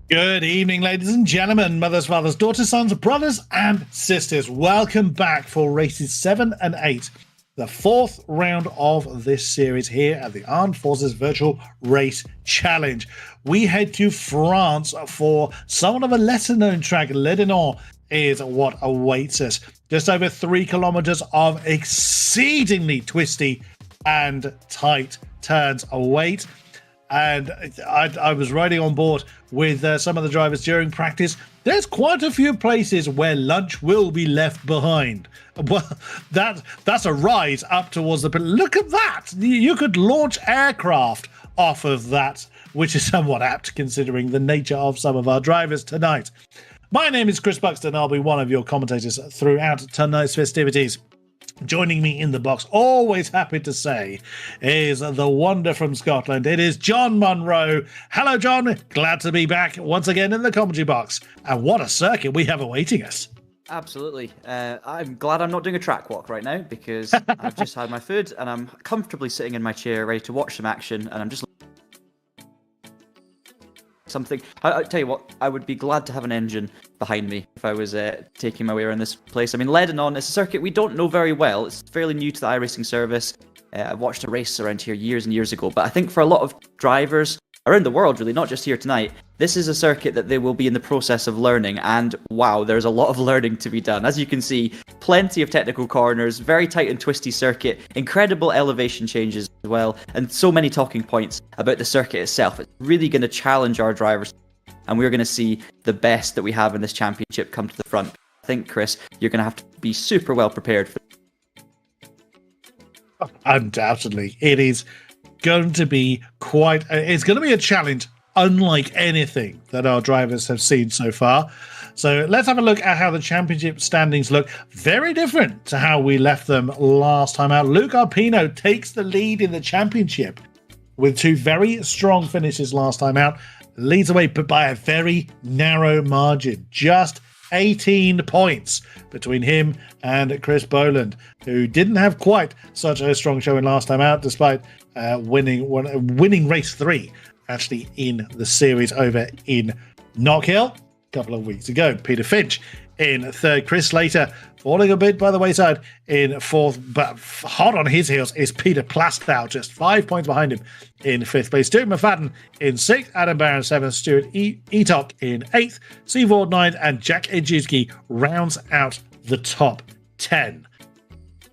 Good evening, ladies and gentlemen, mothers, fathers, daughters, sons, brothers, and sisters. Welcome back for races 7 and 8, the fourth round of this series here at the Armed Forces Virtual Race Challenge. We head to France for somewhat of a lesser-known track. Ledanon is what awaits us. Just over 3 kilometers of exceedingly twisty and tight turns await. And I was riding on board with some of the drivers during practice. There's quite a few places where lunch will be left behind. Well, that's a rise up towards the... Look at that! You could launch aircraft off of that, which is somewhat apt considering the nature of some of our drivers tonight. My name is Chris Buxton. I'll be one of your commentators throughout tonight's festivities. Joining me in the box, always happy to say, is the wonder from Scotland. It is John Munro. Hello, John. Glad to be back once again in the commentary box. And what a circuit we have awaiting us. Absolutely. I'm glad I'm not doing a track walk right now because I've just had my food and I'm comfortably sitting in my chair ready to watch some action, and I'm just something. I tell you what, I would be glad to have an engine behind me if I was taking my way around this place. I mean, Ledanon is a circuit we don't know very well. It's fairly new to the iRacing service. I watched a race around here years and years ago, but I think for a lot of drivers around the world, really, not just here tonight, this is a circuit that they will be in the process of learning, and wow, there's a lot of learning to be done. As you can see, plenty of technical corners, very tight and twisty circuit, incredible elevation changes as well, and so many talking points about the circuit itself. It's really going to challenge our drivers, and we're going to see the best that we have in this championship come to the front. I think, Chris, you're going to have to be super well prepared for this. Undoubtedly. It is going to be it's going to be a challenge unlike anything that our drivers have seen so far. So let's have a look at how the championship standings look. Very different to how we left them last time out. Luca Arpino takes the lead in the championship with 2 very strong finishes last time out. Leads away, but by a very narrow margin. Just 18 points between him and Chris Boland, who didn't have quite such a strong showing last time out, despite winning race 3 actually in the series over in Knockhill a couple of weeks ago. Peter Finch in third. Chris Slater falling a bit by the wayside in fourth, but hot on his heels is Peter Plastow, just 5 points behind him in fifth place. Stuart McFadden in sixth, Adam Barron seventh, Stuart Etok in eighth, Seaboard ninth, and Jack Ejewski rounds out the top 10.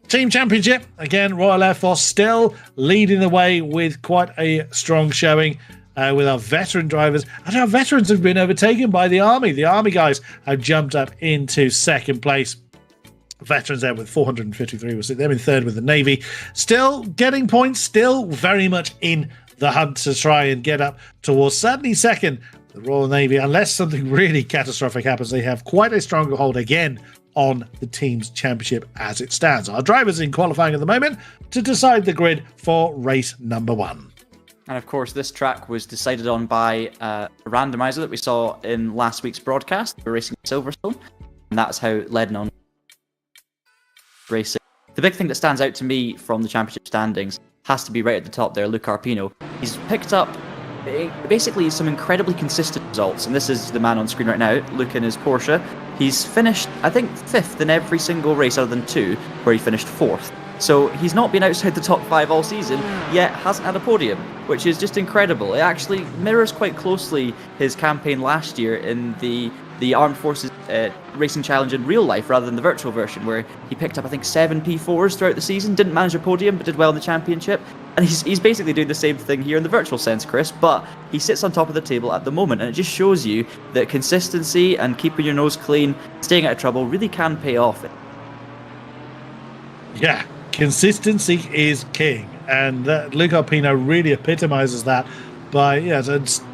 Team Championship, again, Royal Air Force still leading the way with quite a strong showing with our veteran drivers. And our veterans have been overtaken by the Army. The Army guys have jumped up into second place. Veterans there with 453. We'll see them in third with the Navy. Still getting points, still very much in the hunt to try and get up towards certainly second. The Royal Navy, unless something really catastrophic happens, they have quite a strong hold again on the team's championship as it stands. Our drivers in qualifying at the moment to decide the grid for race number 1. And of course, this track was decided on by a randomizer that we saw in last week's broadcast. We're racing Silverstone, and that's how Ledanon racing. The big thing that stands out to me from the championship standings has to be right at the top there, Luca Arpino. He's picked up basically some incredibly consistent results, and this is the man on screen right now, Luca in his Porsche. He's finished, I think, 5th in every single race other than 2, where he finished 4th. So he's not been outside the top 5 all season, yet hasn't had a podium, which is just incredible. It actually mirrors quite closely his campaign last year in the Armed Forces Racing Challenge in real life rather than the virtual version, where he picked up, I think, 7 P4s throughout the season, didn't manage a podium, but did well in the championship. And he's basically doing the same thing here in the virtual sense, Chris, but he sits on top of the table at the moment, and it just shows you that consistency and keeping your nose clean, staying out of trouble, really can pay off. Yeah, consistency is king, and Luca Arpino really epitomizes that by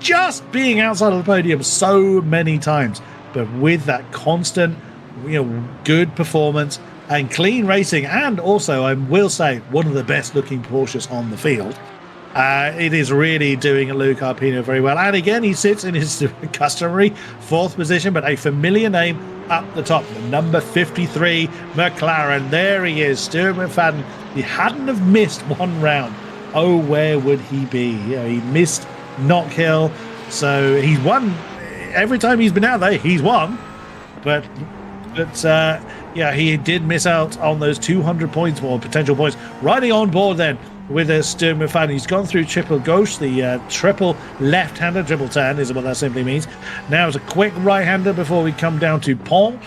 just being outside of the podium so many times, but with that constant, good performance and clean racing, and also, I will say, one of the best looking Porsches on the field. It is really doing Luca Arpino very well. And again, he sits in his customary 4th position, but a familiar name up the top, the number 53 McLaren. There he is, Stuart McFadden. He hadn't have missed one round. Oh, where would he be? He missed Knockhill, so he's won every time he's been out there, he's won. But yeah, he did miss out on those 200 points or potential points. Riding on board then with a Stuart McFadden. He's gone through triple gauche, the triple left-hander, triple turn is what that simply means. Now it's a quick right-hander before we come down to Pont.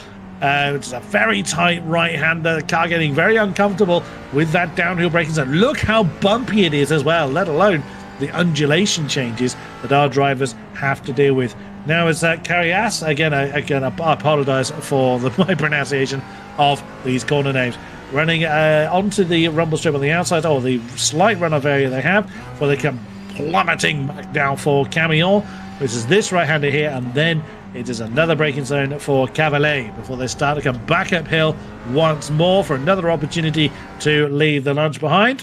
Which is a very tight right-hander. The car getting very uncomfortable with that downhill braking zone. Look how bumpy it is as well, let alone the undulation changes that our drivers have to deal with. Now is Carrias. Again, I apologise for my pronunciation of these corner names. Running onto the rumble strip on the outside, or the slight runoff area they have, where they come plummeting back down for Camion, which is this right-hander here, and then it is another braking zone for Cavalet before they start to come back uphill once more for another opportunity to leave the lunch behind.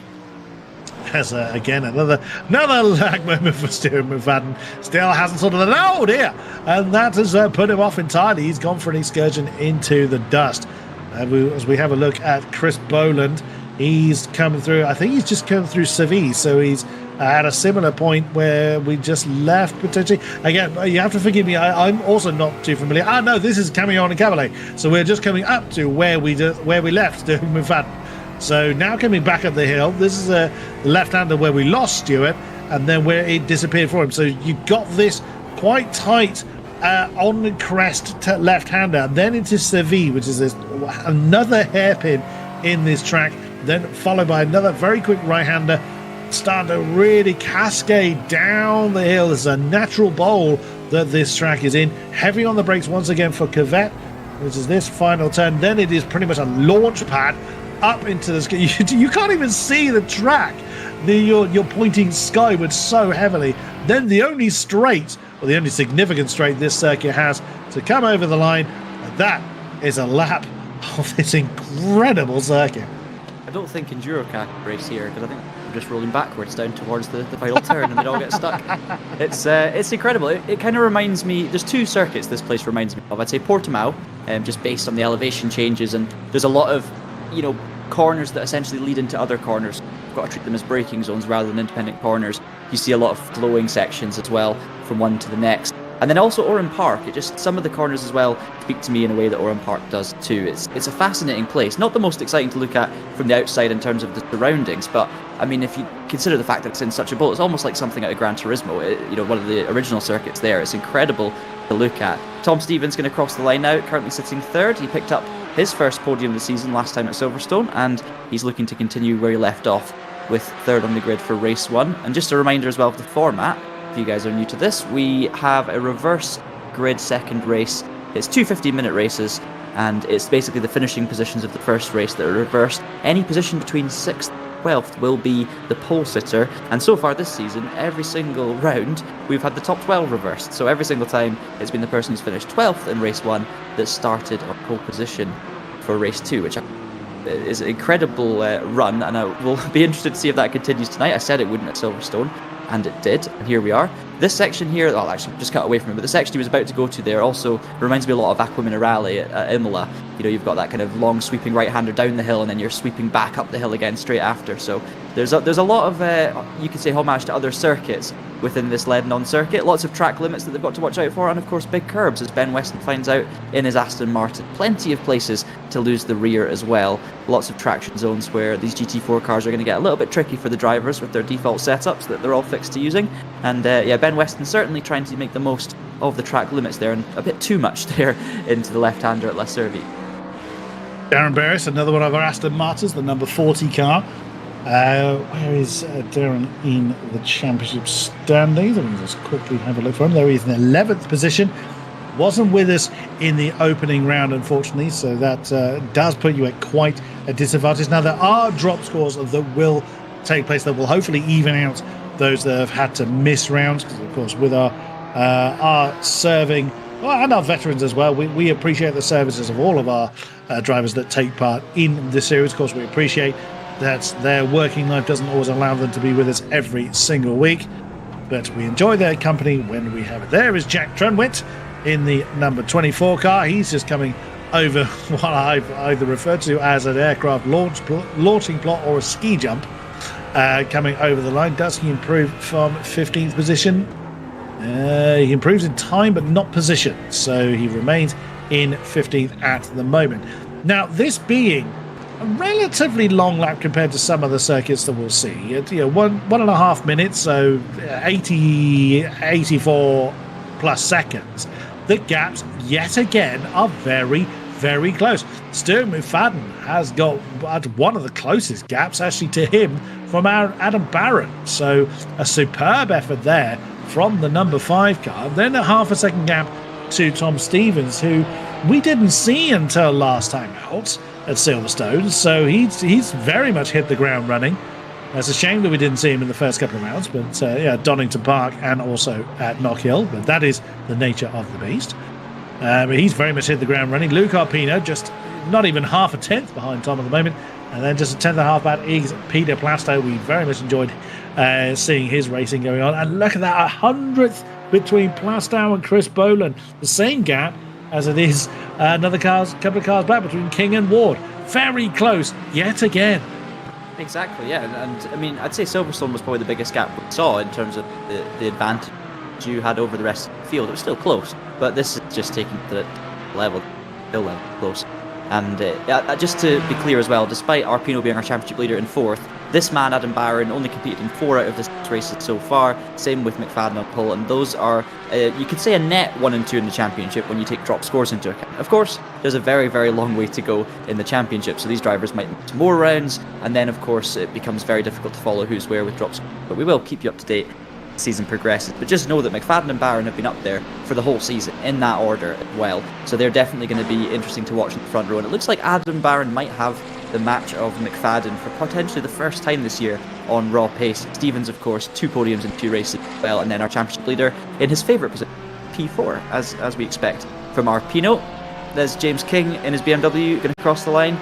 As again, another lag moment for Stuart McFadden. Still hasn't sorted it out here, and that has put him off entirely. He's gone for an excursion into the dust. As we have a look at Chris Boland, he's coming through. I think he's just come through Seville, so he's at a similar point where we just left potentially. Again, you have to forgive me. I'm also not too familiar. No, this is Camion and Cavalet, so we're just coming up to where we left Stuart McFadden. So now coming back up the hill, this is the left-hander where we lost Stuart, and then where it disappeared for him. So you got this quite tight on the crest left-hander, and then into Seville, which is another hairpin in this track, then followed by another very quick right-hander, starting to really cascade down the hill. There's a natural bowl that this track is in. Heavy on the brakes once again for Cavette, which is this final turn. Then it is pretty much a launch pad up into the sky. You can't even see the track. You're pointing skyward so heavily. Then the only straight, or the only significant straight this circuit has to come over the line, and that is a lap of this incredible circuit. I don't think Enduro can race here, because I think we're just rolling backwards down towards the final turn and they all get stuck. It's incredible. It kind of reminds me, there's two circuits this place reminds me of. I'd say Portimao, just based on the elevation changes, and there's a lot of corners that essentially lead into other corners. You've got to treat them as braking zones rather than independent corners. You see a lot of flowing sections as well from one to the next. And then also Oran Park, some of the corners as well speak to me in a way that Oran Park does too. It's a fascinating place. Not the most exciting to look at from the outside in terms of the surroundings, but I mean, if you consider the fact that it's in such a bowl, it's almost like something out of Gran Turismo. One of the original circuits there. It's incredible to look at. Tom Stevens going to cross the line now, currently sitting third. He picked up his first podium of the season last time at Silverstone, and he's looking to continue where he left off with third on the grid for race 1. And just a reminder as well of the format, if you guys are new to this, we have a reverse grid second race. It's two 15-minute races, and it's basically the finishing positions of the first race that are reversed. Any position between 6th and 12th will be the pole sitter, and so far this season, every single round, we've had the top 12 reversed. So every single time, it's been the person who's finished 12th in race 1 that started on pole position for race 2, which is an incredible run, and I will be interested to see if that continues tonight. I said it wouldn't at Silverstone, and it did, and here we are. This section here, I'll actually just cut away from it, but the section he was about to go to there also reminds me a lot of Aqua Minerale at Imola. You've got that kind of long sweeping right-hander down the hill, and then you're sweeping back up the hill again straight after. So there's a lot of, you could say, homage to other circuits within this Ledanon circuit. Lots of track limits that they've got to watch out for, and of course big curbs, as Ben Weston finds out in his Aston Martin. Plenty of places to lose the rear as well. Lots of traction zones where these GT4 cars are going to get a little bit tricky for the drivers with their default setups that they're all fixed to using. And Ben Weston certainly trying to make the most of the track limits there, and a bit too much there into the left-hander at La Cervi. Darren Barris, another one of our Aston Martins, the number 40 car. Where is Darren in the championship standings? Let me just quickly have a look for him. There he is in 11th position. Wasn't with us in the opening round, unfortunately, so that does put you at quite a disadvantage. Now, there are drop scores that will take place that will hopefully even out those that have had to miss rounds, because, of course, with our serving, and our veterans as well, we appreciate the services of all of our drivers that take part in the series. Of course, we appreciate that their working life doesn't always allow them to be with us every single week, but we enjoy their company when we have it. There is Jack Trunwitt in the number 24 car. He's just coming over what I've either referred to as an aircraft launching plot or a ski jump, coming over the line. Does he improve from 15th position? He improves in time but not position, so he remains in 15th at the moment. Now, this being a relatively long lap compared to some other circuits that we'll see. One and a half minutes, so 84 plus seconds. The gaps, yet again, are very, very close. Stuart McFadden has got one of the closest gaps, actually, to him from Adam Barron. So a superb effort there from the number 5 car. Then a half a second gap to Tom Stevens, who we didn't see until last time out at Silverstone, so he's very much hit the ground running. It's a shame that we didn't see him in the first couple of rounds, but Donington Park and also at Knock Hill, but that is the nature of the beast. But he's very much hit the ground running. Luke Arpino just not even half a tenth behind Tom at the moment, and then just a tenth and a half back is Peter Plasto. We very much enjoyed seeing his racing going on, and look at that, 100th between Plastow and Chris Boland, the same gap as it is couple of cars back between King and Ward. Very close yet again. Exactly, yeah. And I mean, I'd say Silverstone was probably the biggest gap we saw in terms of the advantage you had over the rest of the field. It was still close, but this is just taking it to the level, still close. And just to be clear as well, despite Arpino being our championship leader in 4th, this man, Adam Barron, only competed in 4 out of the 6 races so far. Same with McFadden on pole, and those are, you could say, a net 1 and 2 in the championship when you take drop scores into account. Of course, there's a very, very long way to go in the championship, so these drivers might miss more rounds, and then, of course, it becomes very difficult to follow who's where with drop scores. But we will keep you up to date as the season progresses. But just know that McFadden and Barron have been up there for the whole season in that order as well, so they're definitely going to be interesting to watch in the front row. And it looks like Adam Barron might have the match of McFadden for potentially the first time this year on raw pace. Stevens, of course, 2 podiums in 2 races as well, and then our championship leader in his favourite position, P4, as we expect from Arpino. There's James King in his BMW going to cross the line.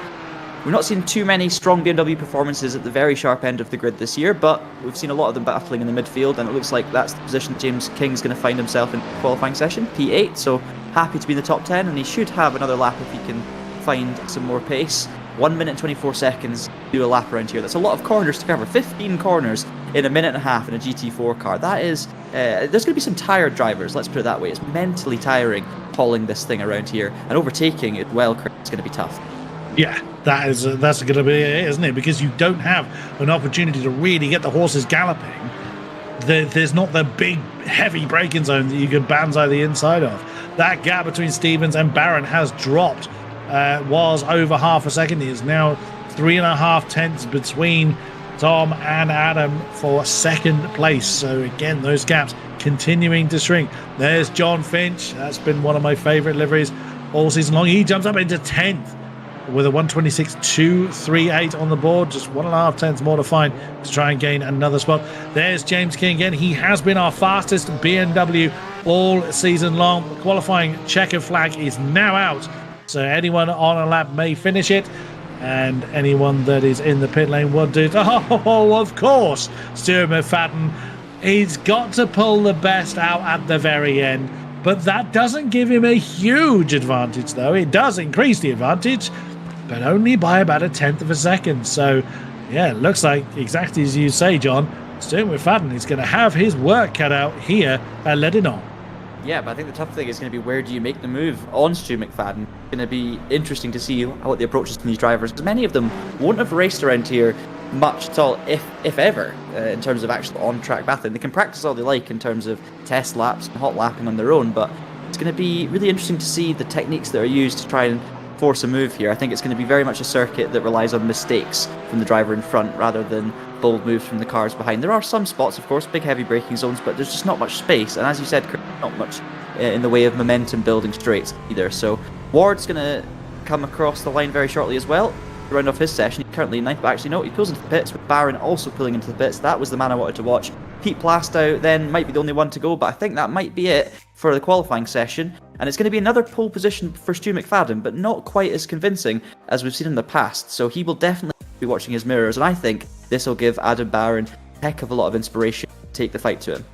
We've not seen too many strong BMW performances at the very sharp end of the grid this year, but we've seen a lot of them battling in the midfield, and it looks like that's the position James King's going to find himself in the qualifying session, P8, so happy to be in the top 10, and he should have another lap if he can find some more pace. 1 minute and 24 seconds to do a lap around here. That's a lot of corners to cover. 15 corners in a minute and a half in a GT4 car. That is, there's going to be some tired drivers, let's put it that way. It's mentally tiring hauling this thing around here, and overtaking it well, it's going to be tough. Yeah, that's going to be it, isn't it? Because you don't have an opportunity to really get the horses galloping. There's not the big, heavy braking zone that you can banzai the inside of. That gap between Stevens and Barron has dropped. Was over half a second. He is now 3.5 tenths between Tom and Adam for second place. So again, those gaps continuing to shrink. There's John Finch. That's been one of my favourite liveries all season long. He jumps up into 10th with a 126.238 on the board. Just 1.5 tenths more to find to try and gain another spot. There's James King again. He has been our fastest BMW all season long. The qualifying checkered flag is now out, so anyone on a lap may finish it, and anyone that is in the pit lane will do it. Oh, of course, Stuart McFadden. He's got to pull the best out at the very end, but that doesn't give him a huge advantage, though. It does increase the advantage, but only by about 1/10 of a second. So, yeah, it looks like, exactly as you say, John, Stuart McFadden is going to have his work cut out here at Ledanon. Yeah, but I think the tough thing is going to be, where do you make the move on Stu McFadden? It's going to be interesting to see what the approach is from these drivers, because many of them won't have raced around here much at all, if ever, in terms of actual on-track battling. They can practice all they like in terms of test laps and hot lapping on their own, but it's going to be really interesting to see the techniques that are used to try and force a move here. I think it's going to be very much a circuit that relies on mistakes from the driver in front rather than bold moves from the cars behind. There are some spots, of course, big heavy braking zones, but there's just not much space, and as you said, not much in the way of momentum building straights either. So Ward's going to come across the line very shortly as well to round off his session. He's currently 9th, but actually no, he pulls into the pits with Barron also pulling into the pits. That was the man I wanted to watch. Pete Plastow then might be the only one to go, but I think that might be it for the qualifying session, and it's going to be another pole position for Stu McFadden, but not quite as convincing as we've seen in the past, so he will definitely be watching his mirrors, and I think this will give Adam Barron a heck of a lot of inspiration to take the fight to him.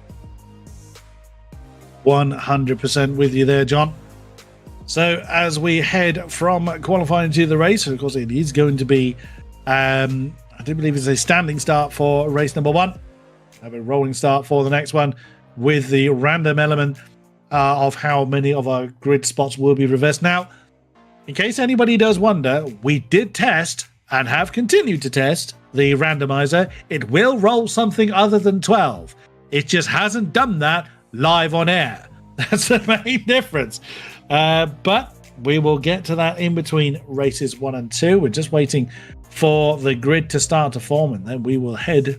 100% with you there, John. So as we head from qualifying to the race, of course it is going to be, I do believe it's a standing start for race number 1. Have a rolling start for the next one. with the random element of how many of our grid spots will be reversed. Now, in case anybody does wonder, we did test and have continued to test the randomizer. It will roll something other than 12. It just hasn't done that live on air. That's the main difference. But we will get to that in between races 1 and 2. We're just waiting for the grid to start to form, and then we will head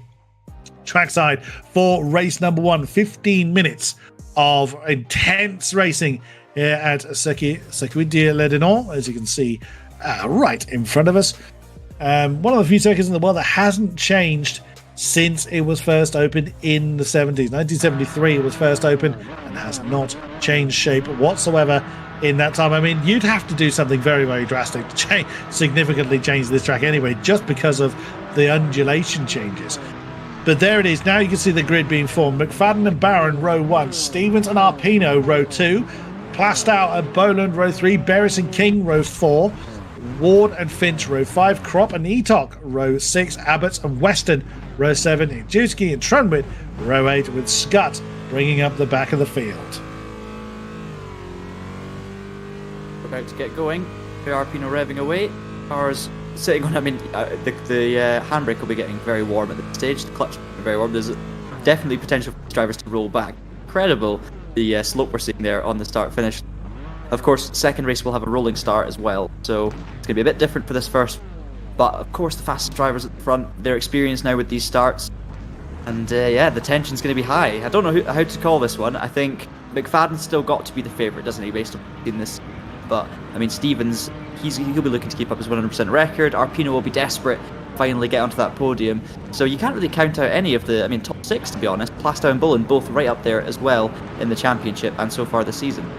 trackside for race number 1. 15 minutes of intense racing here at Circuit de Ledanon, as you can see right in front of us. One of the few circuits in the world that hasn't changed since it was first opened in the 70s. 1973 it was first opened and has not changed shape whatsoever in that time. I mean, you'd have to do something very, very drastic to significantly change this track anyway, just because of the undulation changes. But there it is. Now you can see the grid being formed. McFadden and Barron, row 1. Stevens and Arpino, row 2. Plastow and Boland, row 3. Beres and King, row 4. Ward and Finch, row 5. Kropp and Etok, row 6. Abbots and Weston, row 7. Ijuski and Trunwit, row 8, with Scott bringing up the back of the field. We're about to get going. Arpino revving away. Cars sitting on, I mean, the handbrake will be getting very warm at this stage. The clutch will be very warm. There's definitely potential for drivers to roll back. Incredible the slope we're seeing there on the start-finish. Of course, second race will have a rolling start as well, so it's going to be a bit different for this first. But of course, the fastest drivers at the front, they're experienced now with these starts. And yeah, the tension's going to be high. I don't know how to call this one. I think McFadden's still got to be the favourite, doesn't he, based on in this. But, I mean, Stevens, he'll be looking to keep up his 100% record. Arpino will be desperate to finally get onto that podium. So you can't really count out any of the, I mean, top 6, to be honest. Plastow and Boland both right up there as well in the championship and so far this season.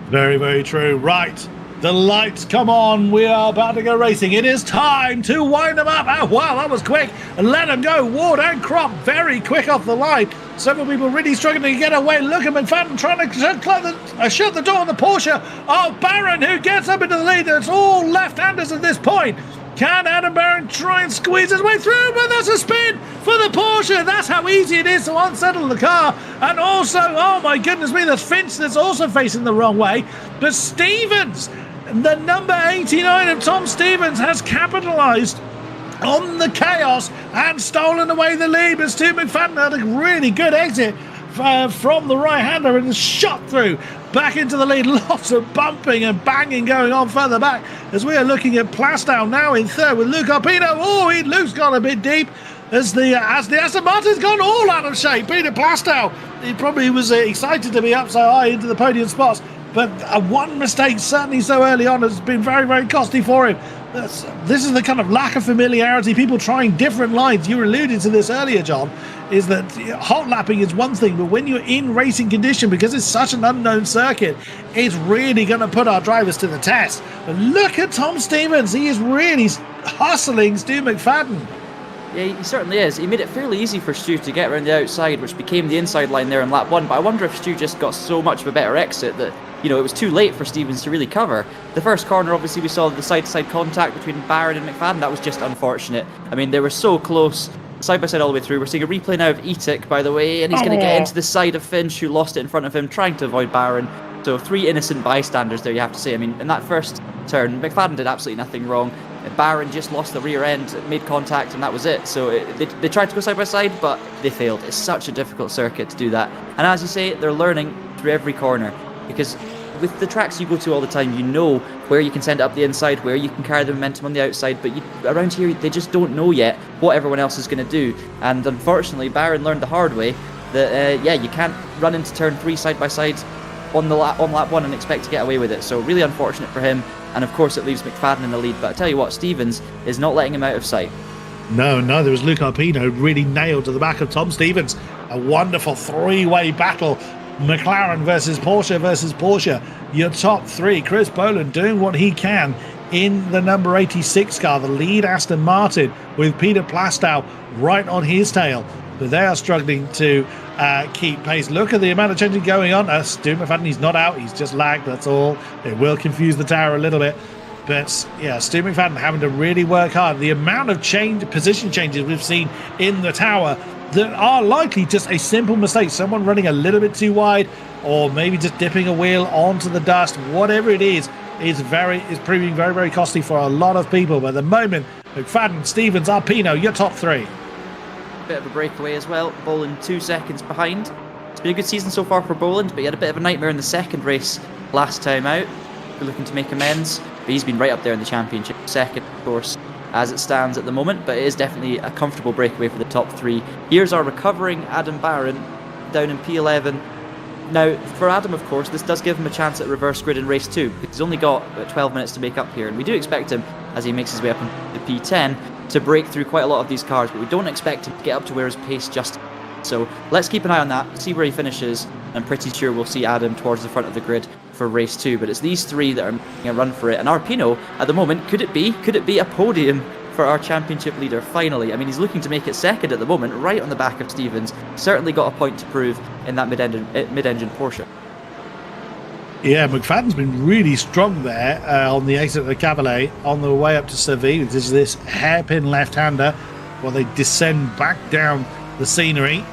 Very, very true. Right. The lights come on. We are about to go racing. It is time to wind them up. Oh, wow, that was quick. And let them go. Ward and Kropp very quick off the line. Several people really struggling to get away. Look at McFadden trying to shut the door on the Porsche. Oh, Barron, who gets up into the lead. It's all left-handers at this point. Can Adam Barron try and squeeze his way through? But there's a spin for the Porsche. That's how easy it is to unsettle the car. And also, oh my goodness me, there's Finch that's also facing the wrong way. But Stevens, the number 89 of Tom Stevens, has capitalised on the chaos and stolen away the lead. But Stu McFadden had a really good exit from the right-hander and shot through back into the lead. Lots of bumping and banging going on further back as we are looking at Plastow now in third with Luke Arpino. Oh, Luke's gone a bit deep as the Aston Martin's gone all out of shape. Peter Plastow, he probably was excited to be up so high into the podium spots, but one mistake certainly so early on has been very, very costly for him. This is the kind of lack of familiarity, people trying different lines. You alluded to this earlier, John, is that hot lapping is one thing, but when you're in racing condition, because it's such an unknown circuit, it's really going to put our drivers to the test. But look at Tom Stevens. He is really hustling Stu McFadden. Yeah, he certainly is. He made it fairly easy for Stu to get around the outside, which became the inside line there in lap 1. But I wonder if Stu just got so much of a better exit that, you know, it was too late for Stevens to really cover. The first corner, obviously, we saw the side-to-side contact between Barron and McFadden. That was just unfortunate. I mean, they were so close, side-by-side all the way through. We're seeing a replay now of Etik, by the way, and he's going to get into the side of Finch, who lost it in front of him, trying to avoid Barron. So 3 innocent bystanders there, you have to say. I mean, in that first turn, McFadden did absolutely nothing wrong. Barron just lost the rear end, made contact, and that was it. So they tried to go side by side, but they failed. It's such a difficult circuit to do that. And as you say, they're learning through every corner, because with the tracks you go to all the time, you know where you can send it up the inside, where you can carry the momentum on the outside, but around here they just don't know yet what everyone else is going to do. And unfortunately, Barron learned the hard way that yeah, you can't run into turn 3 side by side on lap 1 and expect to get away with it. So really unfortunate for him, and of course it leaves McFadden in the lead. But I tell you what, Stevens is not letting him out of sight. No, neither was Luke Arpino, really nailed to the back of Tom Stevens. A wonderful 3-way battle. McLaren versus Porsche. Your top 3. Chris Boland doing what he can in the number 86 car, the lead Aston Martin, with Peter Plastow right on his tail. But they are struggling to keep pace. Look at the amount of changing going on. Stu McFadden, he's not out, he's just lagged, that's all. It will confuse the tower a little bit. But yeah, Stu McFadden having to really work hard. The amount of position changes we've seen in the tower that are likely just a simple mistake. Someone running a little bit too wide, or maybe just dipping a wheel onto the dust. Whatever it is proving very, very costly for a lot of people. But at the moment, McFadden, Stevens, Arpino, your top three. Bit of a breakaway as well. Boland 2 seconds behind. It's been a good season so far for Boland, but he had a bit of a nightmare in the second race last time out. We're looking to make amends, but he's been right up there in the championship. Second, of course, as it stands at the moment, but it is definitely a comfortable breakaway for the top three. Here's our recovering Adam Barron down in P11. Now, for Adam, of course, this does give him a chance at reverse grid in race 2, because he's only got about 12 minutes to make up here, and we do expect him, as he makes his way up into the P10, to break through quite a lot of these cars, but we don't expect him to get up to where his pace just. So let's keep an eye on that, see where he finishes. I'm pretty sure we'll see Adam towards the front of the grid for race 2, but it's these three that are making a run for it. And Arpino, at the moment, could it be a podium for our championship leader finally? I mean, he's looking to make it second at the moment, right on the back of Stevens. Certainly got a point to prove in that mid-engine Porsche. Yeah, McFadden's been really strong there on the exit of the Cavalier on the way up to Seville. There's this hairpin left-hander while they descend back down the scenery.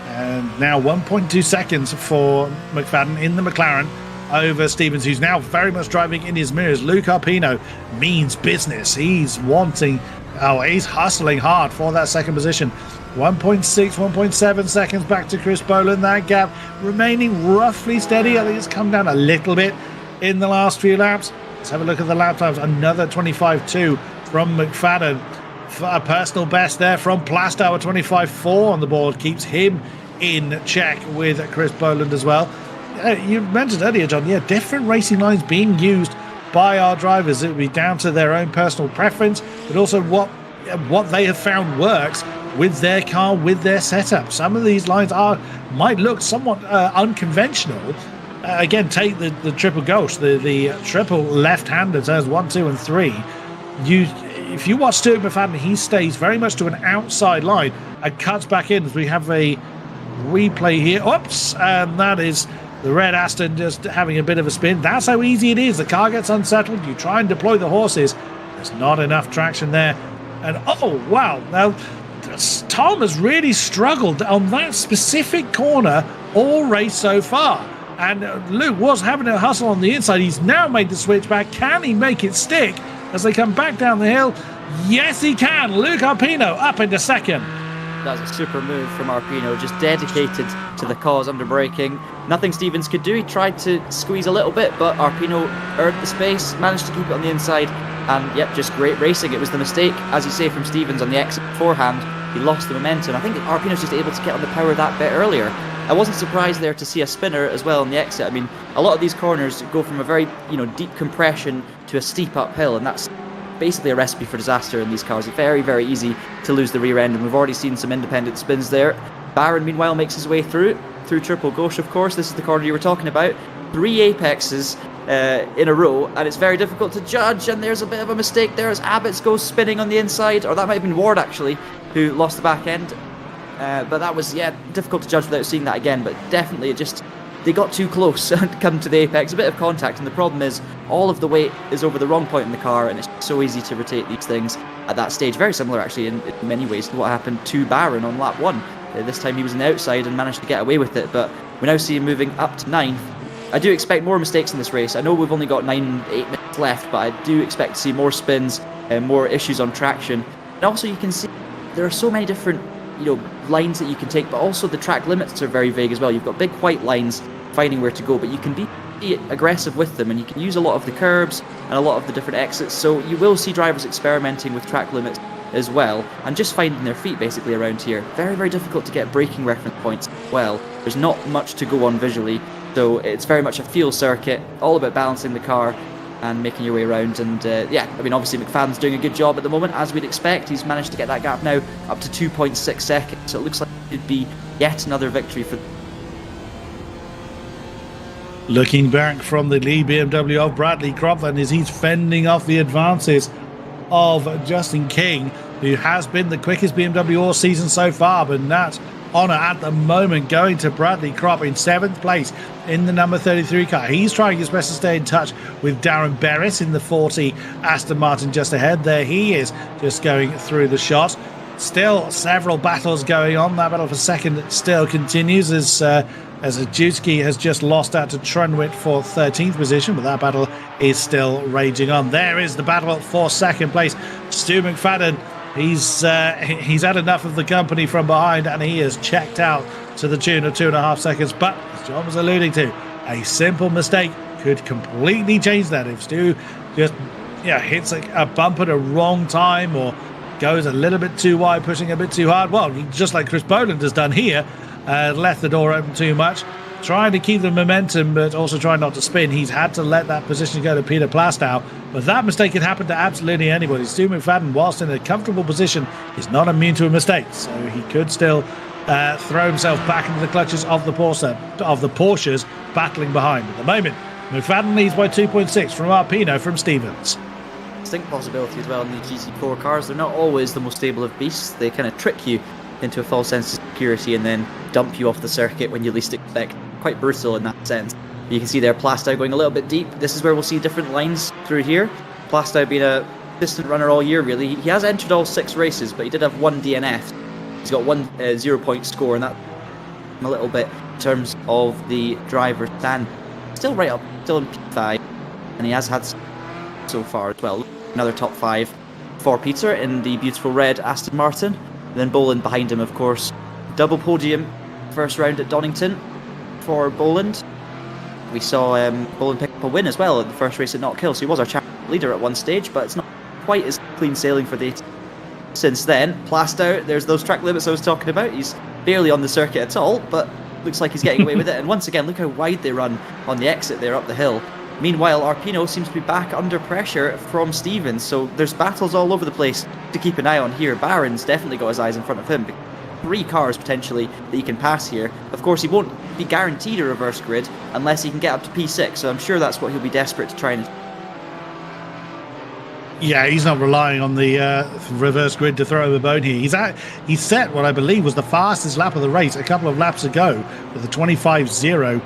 And now 1.2 seconds for McFadden in the McLaren over Stevens, who's now very much driving in his mirrors. Luke Arpino means business. He's hustling hard for that second position. 1.6, 1.7 seconds back to Chris Boland. That gap remaining roughly steady. I think it's come down a little bit in the last few laps. Let's have a look at the lap times. Another 25.2 from McFadden. A personal best there from Plastow, a 25.4 on the board. Keeps him in check with Chris Boland as well. You mentioned earlier, John, different racing lines being used by our drivers. It would be down to their own personal preference, but also what they have found works with their car, with their setup. Some of these lines might look somewhat unconventional. Again, take the triple ghost, the triple left-hander turns 1, 2, and 3. If you watch Stuart McFadden, he stays very much to an outside line and cuts back in. As we have a replay here. Oops, and that is the red Aston just having a bit of a spin. That's how easy it is. The car gets unsettled. You try and deploy the horses. There's not enough traction there. And oh, wow. Now, Tom has really struggled on that specific corner all race so far. And Luke was having a hustle on the inside. He's now made the switch back. Can he make it stick as they come back down the hill? Yes, he can. Luke Arpino up into second. That's a super move from Arpino, just dedicated to the cause under braking. Nothing Stevens could do. He tried to squeeze a little bit, but Arpino earned the space, managed to keep it on the inside, and yep, just great racing. It was the mistake, as you say, from Stevens on the exit beforehand. He lost the momentum. I think Arpino's just able to get on the power that bit earlier. I wasn't surprised there to see a spinner as well on the exit. I mean, a lot of these corners go from a very, deep compression to a steep uphill, and that's basically a recipe for disaster in these cars. It's very, very easy to lose the rear end, and we've already seen some independent spins there. Barron, meanwhile, makes his way through Triple Gauche, of course. This is the corner you were talking about. 3 apexes in a row, and it's very difficult to judge, and there's a bit of a mistake there as Abbott's goes spinning on the inside, or that might have been Ward, actually, who lost the back end. But that was, difficult to judge without seeing that again, but definitely they got too close and come to the apex. A bit of contact, and the problem is all of the weight is over the wrong point in the car, and it's so easy to rotate these things at that stage. Very similar, actually, in many ways to what happened to Barron on lap 1. This time he was on the outside and managed to get away with it, but we now see him moving up to 9th. I do expect more mistakes in this race. I know we've only got 8 minutes left, but I do expect to see more spins and more issues on traction. And also you can see there are so many different lines that you can take, but also the track limits are very vague as well. You've got big white lines finding where to go, but you can be aggressive with them, and you can use a lot of the curbs and a lot of the different exits, so you will see drivers experimenting with track limits as well, and just finding their feet basically around here. Very, very difficult to get braking reference points as well. There's not much to go on visually, so it's very much a feel circuit, all about balancing the car and making your way around. And obviously McFadden's doing a good job at the moment, as we'd expect. He's managed to get that gap now up to 2.6 seconds, so it looks like it could be yet another victory for. Looking back from the lead BMW of Bradley Cropland as he's fending off the advances of Justin King, who has been the quickest BMW all season so far, but that honour at the moment going to Bradley Kropp in 7th place in the number 33 car. He's trying his best to stay in touch with Darren Berris in the 40 Aston Martin just ahead. There he is, just going through the shot. Still several battles going on. That battle for second still continues as Ajewski has just lost out to Trunwit for 13th position, but that battle is still raging on. There is the battle for second place. Stu McFadden, he's had enough of the company from behind, and he has checked out to the tune of 2.5 seconds. But as John was alluding to, a simple mistake could completely change that. If Stu just hits a bump at a wrong time or goes a little bit too wide, pushing a bit too hard, well, just like Chris Boland has done here, left the door open too much, trying to keep the momentum but also trying not to spin. He's had to let that position go to Peter Plastow, but that mistake can happen to absolutely anybody. Stu McFadden, whilst in a comfortable position, is not immune to a mistake, so he could still throw himself back into the clutches of the Porsches battling behind. At the moment, McFadden leads by 2.6 from Arpino from Stevens. Distinct possibility as well in the GC4 cars. They're not always the most stable of beasts. They kind of trick you into a false sense of security and then dump you off the circuit when you least expect. Quite brutal in that sense. You can see there Plastow going a little bit deep. This is where we'll see different lines through here. Plastow being a distant runner all year, really. He has entered all 6 races, but he did have 1 DNF. He's got 1 0-point score, and that a little bit in terms of the driver's stand. Still right up, still in P5, and he has had so far as well. Another top 5 for Peter in the beautiful red Aston Martin. And then Boland behind him, of course. Double podium first round at Donington for Boland. We saw Boland pick up a win as well at the first race at Knockhill, so he was our champion leader at one stage, but it's not quite as clean sailing for the since then. Plastow, there's those track limits I was talking about. He's barely on the circuit at all, but looks like he's getting away with it. And once again, look how wide they run on the exit there up the hill. Meanwhile, Arpino seems to be back under pressure from Stevens, so there's battles all over the place to keep an eye on here. Barron's definitely got his eyes in front of him. 3 cars potentially that he can pass here. Of course, he won't be guaranteed a reverse grid unless he can get up to P6, so I'm sure that's what he'll be desperate to try and... Yeah, he's not relying on the reverse grid to throw him a bone here. He's set what I believe was the fastest lap of the race a couple of laps ago with a 25.0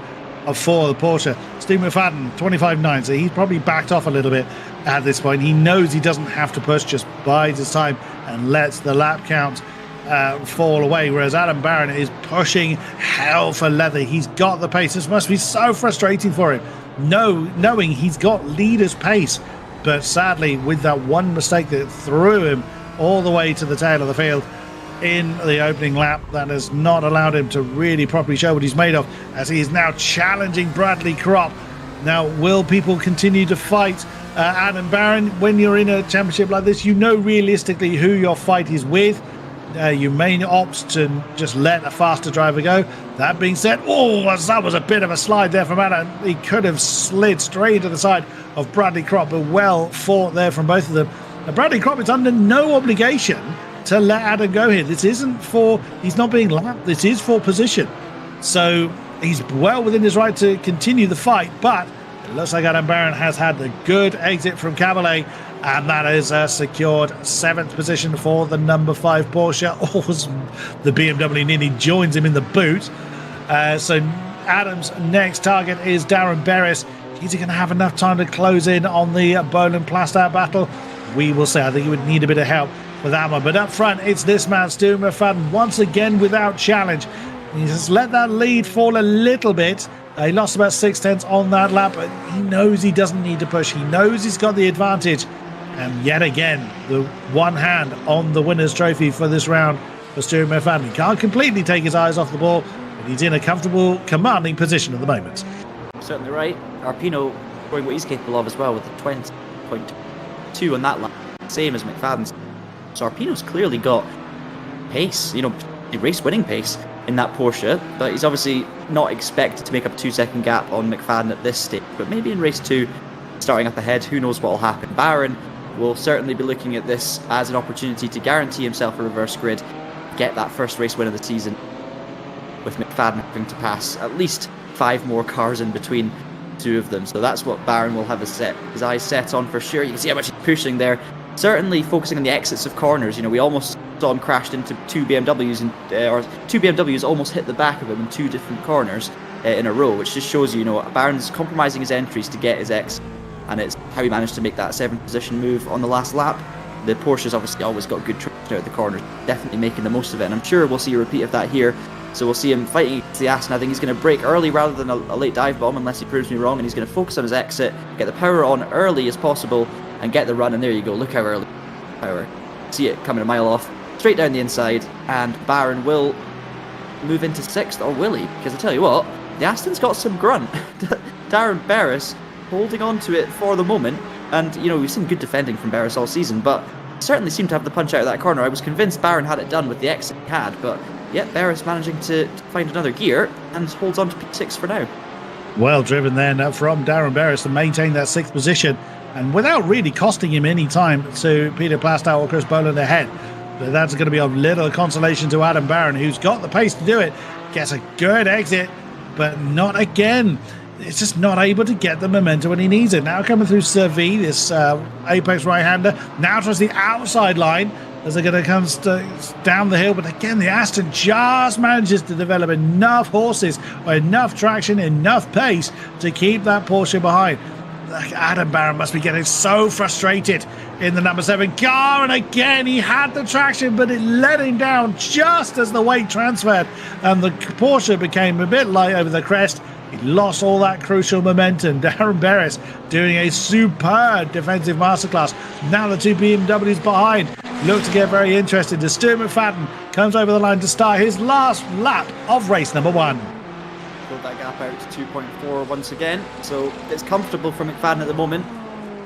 for the Porsche. Stu McFadden, 25.9, so he's probably backed off a little bit at this point. He knows he doesn't have to push, just bides his time and lets the lap count fall away, whereas Adam Barron is pushing hell for leather. He's got the pace. This must be so frustrating for him, knowing he's got leader's pace. But sadly, with that one mistake that threw him all the way to the tail of the field in the opening lap, that has not allowed him to really properly show what he's made of, as he is now challenging Bradley Kropp. Now, will people continue to fight Adam Barron? When you're in a championship like this, you know realistically who your fight is with. You may opt to just let a faster driver go. That being said, that was a bit of a slide there from Adam. He could have slid straight to the side of Bradley Kropp, but well fought there from both of them. Now, Bradley Kropp is under no obligation to let Adam go here. This isn't for, he's not being lapped, this is for position. So he's well within his right to continue the fight, but it looks like Adam Barron has had a good exit from Cabernet, and that is secured 7th position for the number 5 Porsche. The BMW nearly joins him in the boot. So Adam's next target is Darren Berris. Is he going to have enough time to close in on the Boland Plastow battle? We will see. I think he would need a bit of help with that one. But up front, it's this man, Stu McFadden, once again without challenge. He's just let that lead fall a little bit. He lost about 6/10 on that lap, but he knows he doesn't need to push. He knows he's got the advantage. And yet again, the one hand on the winner's trophy for this round for Stu McFadden. He can't completely take his eyes off the ball, but he's in a comfortable, commanding position at the moment. Certainly right. Arpino showing what he's capable of as well with the 20.2 on that lap, same as McFadden's. So Arpino's clearly got pace, race-winning pace in that Porsche, but he's obviously not expected to make up a 2-second gap on McFadden at this stage. But maybe in race 2, starting up ahead, who knows what will happen. Barron will certainly be looking at this as an opportunity to guarantee himself a reverse grid, get that first race win of the season, with McFadden having to pass at least 5 more cars in between 2 of them. So that's what Barron will have his eyes set on for sure. You can see how much he's pushing there. Certainly focusing on the exits of corners. We almost saw him crashed into 2 BMWs, or 2 BMWs almost hit the back of him in 2 different corners in a row, which just shows you, Barron's compromising his entries to get his exit, and it's how he managed to make that 7th position move on the last lap. The Porsche's obviously always got good traction out of the corners, definitely making the most of it, and I'm sure we'll see a repeat of that here. So we'll see him fighting the Aston. I think he's going to brake early rather than a late dive bomb, unless he proves me wrong, and he's going to focus on his exit, get the power on early as possible, and get the run, and there you go, look how early power. See it coming a mile off, straight down the inside, and Baron will move into 6th, or will he? Because I tell you what, the Aston's got some grunt. Darren Barris holding on to it for the moment, and you know, we've seen good defending from Barris all season, but certainly seemed to have the punch out of that corner. I was convinced Baron had it done with the exit he had, but yeah, Barris managing to find another gear and holds on to P6 for now. Well driven then from Darren Barris to maintain that 6th position, and without really costing him any time to Peter Plastow or Chris Boland ahead. But that's going to be of little consolation to Adam Barron, who's got the pace to do it, gets a good exit, but not again. It's just not able to get the momentum when he needs it. Now coming through Servi, this apex right-hander, now towards the outside line as they're going to come down the hill. But again, the Aston just manages to develop enough horses, or enough traction, enough pace to keep that Porsche behind. Adam Barron must be getting so frustrated in the number 7 car, and again he had the traction, but it let him down just as the weight transferred, and the Porsche became a bit light over the crest. He lost all that crucial momentum. Darren Barris doing a superb defensive masterclass. Now the 2 BMWs behind look to get very interested as Stuart McFadden comes over the line to start his last lap of race number 1. Pulled that gap out to 2.4 once again, so it's comfortable for McFadden at the moment.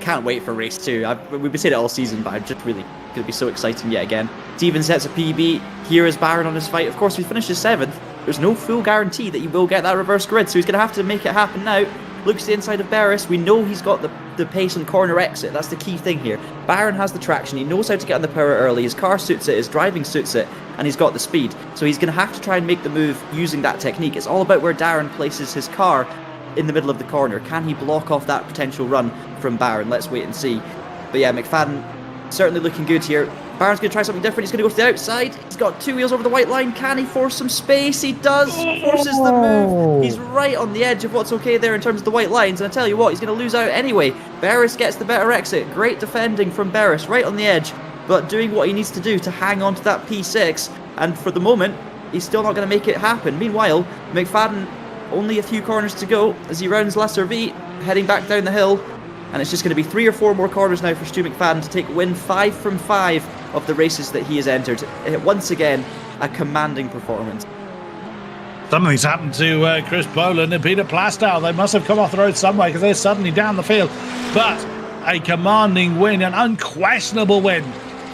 Can't wait for race 2. We've been saying it all season, but I'm just really going to be so exciting yet again. Steven sets a PB. Here is Baron on his fight. Of course, he finishes 7th. There's no full guarantee that he will get that reverse grid, so he's going to have to make it happen now. Looks to the inside of Barris. We know he's got the pace and corner exit. That's the key thing here. Baron has the traction. He knows how to get on the power early. His car suits it. His driving suits it. And he's got the speed. So he's going to have to try and make the move using that technique. It's all about where Darren places his car in the middle of the corner. Can he block off that potential run from Baron? Let's wait and see. But yeah, McFadden certainly looking good here. Baron's going to try something different. He's going to go to the outside. He's got 2 wheels over the white line. Can he force some space? He does. Forces the move. He's right on the edge of what's okay there in terms of the white lines. And I tell you what, he's going to lose out anyway. Barris gets the better exit. Great defending from Barris, right on the edge, but doing what he needs to do to hang on to that P6. And for the moment, he's still not going to make it happen. Meanwhile, McFadden, only a few corners to go as he rounds La Servi, heading back down the hill. And it's just going to be 3 or 4 more corners now for Stu McFadden to take win 5 from 5 of the races that he has entered. Once again, a commanding performance. Something's happened to Chris Boland and Peter Plastow. They must have come off the road somewhere because they're suddenly down the field. But a commanding win, an unquestionable win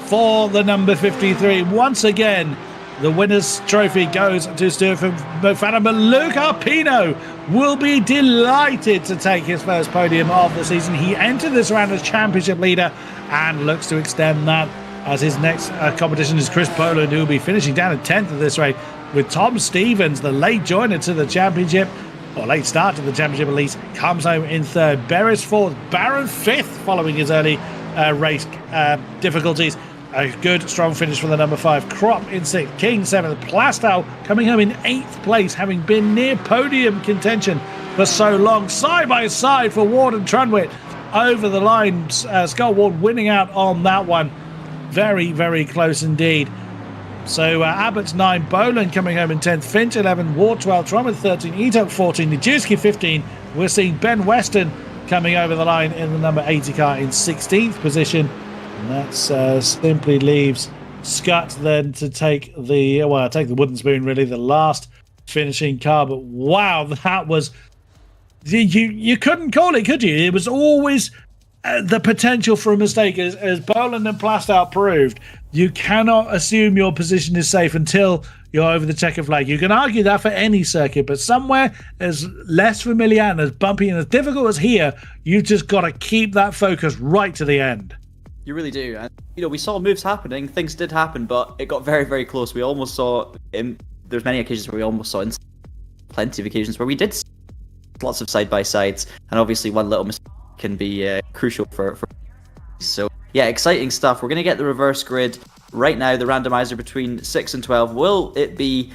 for the number 53. Once again, the winner's trophy goes to Stuart McFadden, but Luke Arpino will be delighted to take his first podium of the season. He entered this round as championship leader and looks to extend that as his next competition is Chris Boland, who will be finishing down at 10th of this race, with Tom Stevens, the late joiner to the championship, or late start to the championship at least, comes home in 3rd. Barris 4th, Baron 5th following his early race difficulties. A good, strong finish for the number 5. Crop in 6th, King 7th, Plastow coming home in 8th place, having been near podium contention for so long. Side by side for Ward and Trunwitt over the line. Scott Ward winning out on that one. Very, very close indeed. So Abbott's 9, Boland coming home in 10th, Finch 11, Ward 12, Trunwitt 13, Etok 14, Nijinsky 15. We're seeing Ben Weston coming over the line in the number 80 car in 16th position. And that simply leaves Scott then to take the wooden spoon, really, the last finishing car. But wow, that was, you couldn't call it, could you? It was always the potential for a mistake, as Boland and Plastow proved. You cannot assume your position is safe until you're over the checker flag. You can argue that for any circuit, but somewhere as less familiar and as bumpy and as difficult as here, you've just got to keep that focus right to the end. You really do. And, we saw moves happening. Things did happen, but it got very, very close. We almost saw, there's many occasions where we almost saw, plenty of occasions where we did see lots of side-by-sides. And obviously one little mistake can be crucial for. So, yeah, exciting stuff. We're going to get the reverse grid right now, the randomizer between 6 and 12. Will it be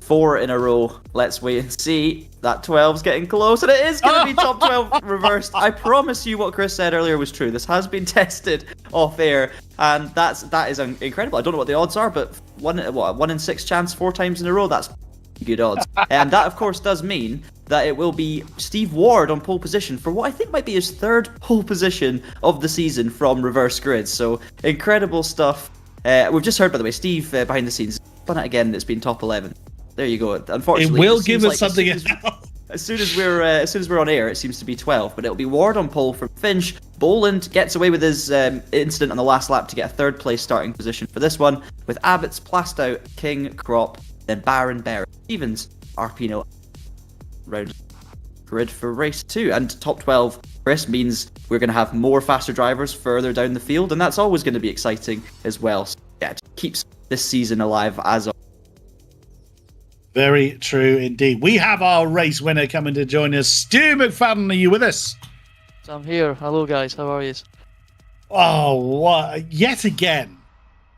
4 in a row. Let's wait and see. That 12's getting close, and it is going to be top 12 reversed. I promise you what Chris said earlier was true. This has been tested off air, and that is incredible. I don't know what the odds are, but 1 in 6 chance 4 times in a row, that's good odds. And that, of course, does mean that it will be Steve Ward on pole position for what I think might be his 3rd pole position of the season from reverse grids. So incredible stuff. We've just heard, by the way, Steve behind the scenes done it again. It's been top 11. There you go. Unfortunately, it will give us something. As soon as we're on air, it seems to be 12. But it'll be Ward on pole from Finch. Boland gets away with his incident on the last lap to get a 3rd place starting position for this one, with Abbott's Plastow, King, Crop, then Barron, Berry, Stevens, Arpino, round grid for race 2. And top 12, Chris, means we're going to have more faster drivers further down the field, and that's always going to be exciting as well. So, yeah, it keeps this season alive as always. Very true indeed. We have our race winner coming to join us. Stu McFadden, are you with us? I'm here. Hello, guys. How are you? Oh, what? Yet again,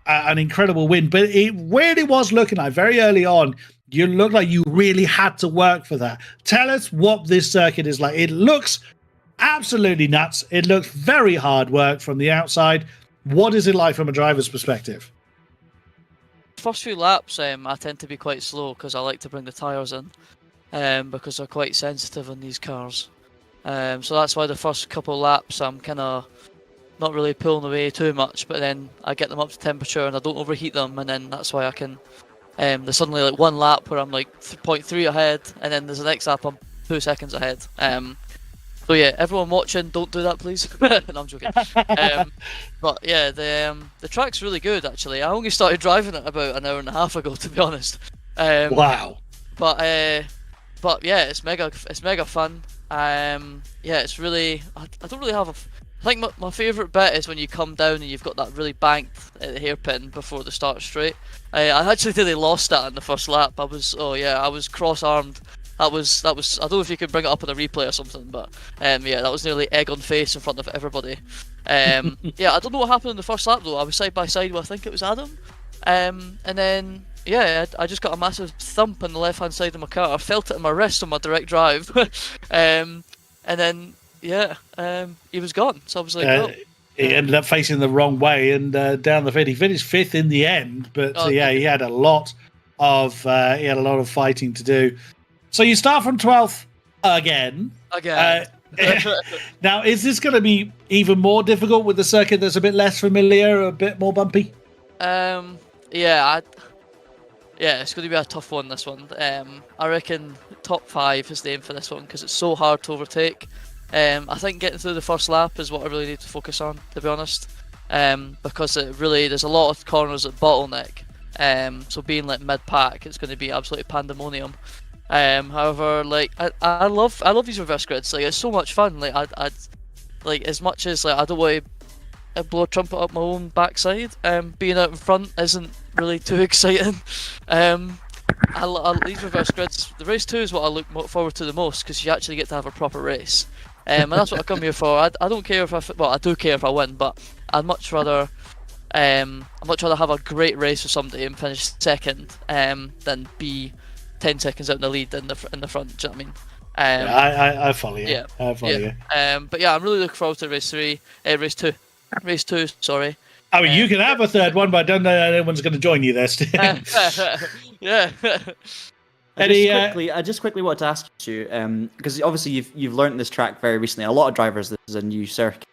an incredible win. But it really was looking like very early on, you looked like you really had to work for that. Tell us what this circuit is like. It looks absolutely nuts. It looks very hard work from the outside. What is it like from a driver's perspective? First few laps, I tend to be quite slow because I like to bring the tyres in because they're quite sensitive on these cars. So that's why the first couple of laps I'm kind of not really pulling away too much, but then I get them up to temperature and I don't overheat them, and then that's why I can... there's suddenly like one lap where I'm like 0.3 ahead, and then there's the next lap I'm 2 seconds ahead. So yeah, everyone watching, don't do that, please. No, I'm joking. But yeah, the track's really good actually. I only started driving it about an hour and a half ago, to be honest. Wow. But yeah, it's mega fun. Yeah, it's really. I don't really have a. I think my favourite bit is when you come down and you've got that really banked hairpin before the start straight. I actually nearly lost that in the first lap. I was cross-armed. That was. I don't know if you can bring it up on a replay or something, but yeah, that was nearly egg on face in front of everybody. Yeah, I don't know what happened in the first lap though. I was side by side with, I think it was Adam, and then yeah, I just got a massive thump on the left-hand side of my car. I felt it in my wrist on my direct drive, and then yeah, he was gone. So I was like, oh. He ended up facing the wrong way and down the field. He finished 5th in the end, but yeah, he had a lot of fighting to do. So you start from 12th again. Now, is this going to be even more difficult with the circuit that's a bit less familiar, a bit more bumpy? Yeah, it's going to be a tough one, this one. I reckon top 5 is the aim for this one because it's so hard to overtake. I think getting through the first lap is what I really need to focus on, to be honest, because there's a lot of corners at bottleneck. So being like mid-pack, it's going to be absolutely pandemonium. However, like I love these reverse grids. Like it's so much fun. Like I like as much as like I don't want to blow a trumpet up my own backside. Being out in front isn't really too exciting. These reverse grids. The race 2 is what I look forward to the most because you actually get to have a proper race. And that's what I come here for. I don't care if I do care if I win, but I'd much rather have a great race with somebody and finish second than be 10 seconds out in the lead in the front. Do you know what I mean? I follow you. Yeah, I follow you. But yeah, I'm really looking forward to race 2. Sorry. I mean, you can have a third one, but I don't know anyone's going to join you there, Steve. Yeah. I just quickly wanted to ask you, because obviously you've learned this track very recently. A lot of drivers, this is a new circuit.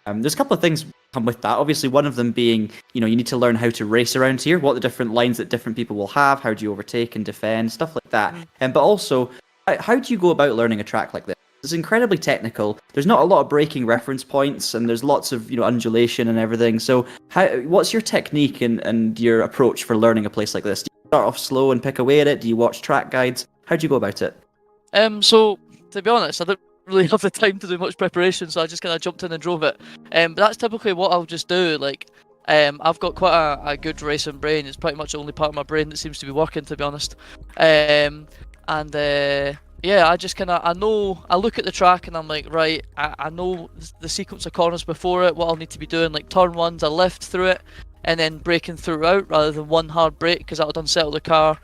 There's a couple of things come with that. Obviously, one of them being, you need to learn how to race around here, what the different lines that different people will have, how do you overtake and defend, stuff like that. But also, how do you go about learning a track like this? It's incredibly technical. There's not a lot of braking reference points, and there's lots of undulation and everything. So, what's your technique and your approach for learning a place like this? Do you start off slow and pick away at it? Do you watch track guides? How do you go about it? So to be honest, I don't really have the time to do much preparation, so I just kind of jumped in and drove it. But that's typically what I'll just do. Like, I've got quite a good racing brain. It's pretty much the only part of my brain that seems to be working, to be honest. Yeah, I just kind of, I look at the track and I'm like, right, I know the sequence of corners before it, what I'll need to be doing, like turn 1's, I lift through it, and then braking throughout rather than one hard brake, because that would unsettle the car.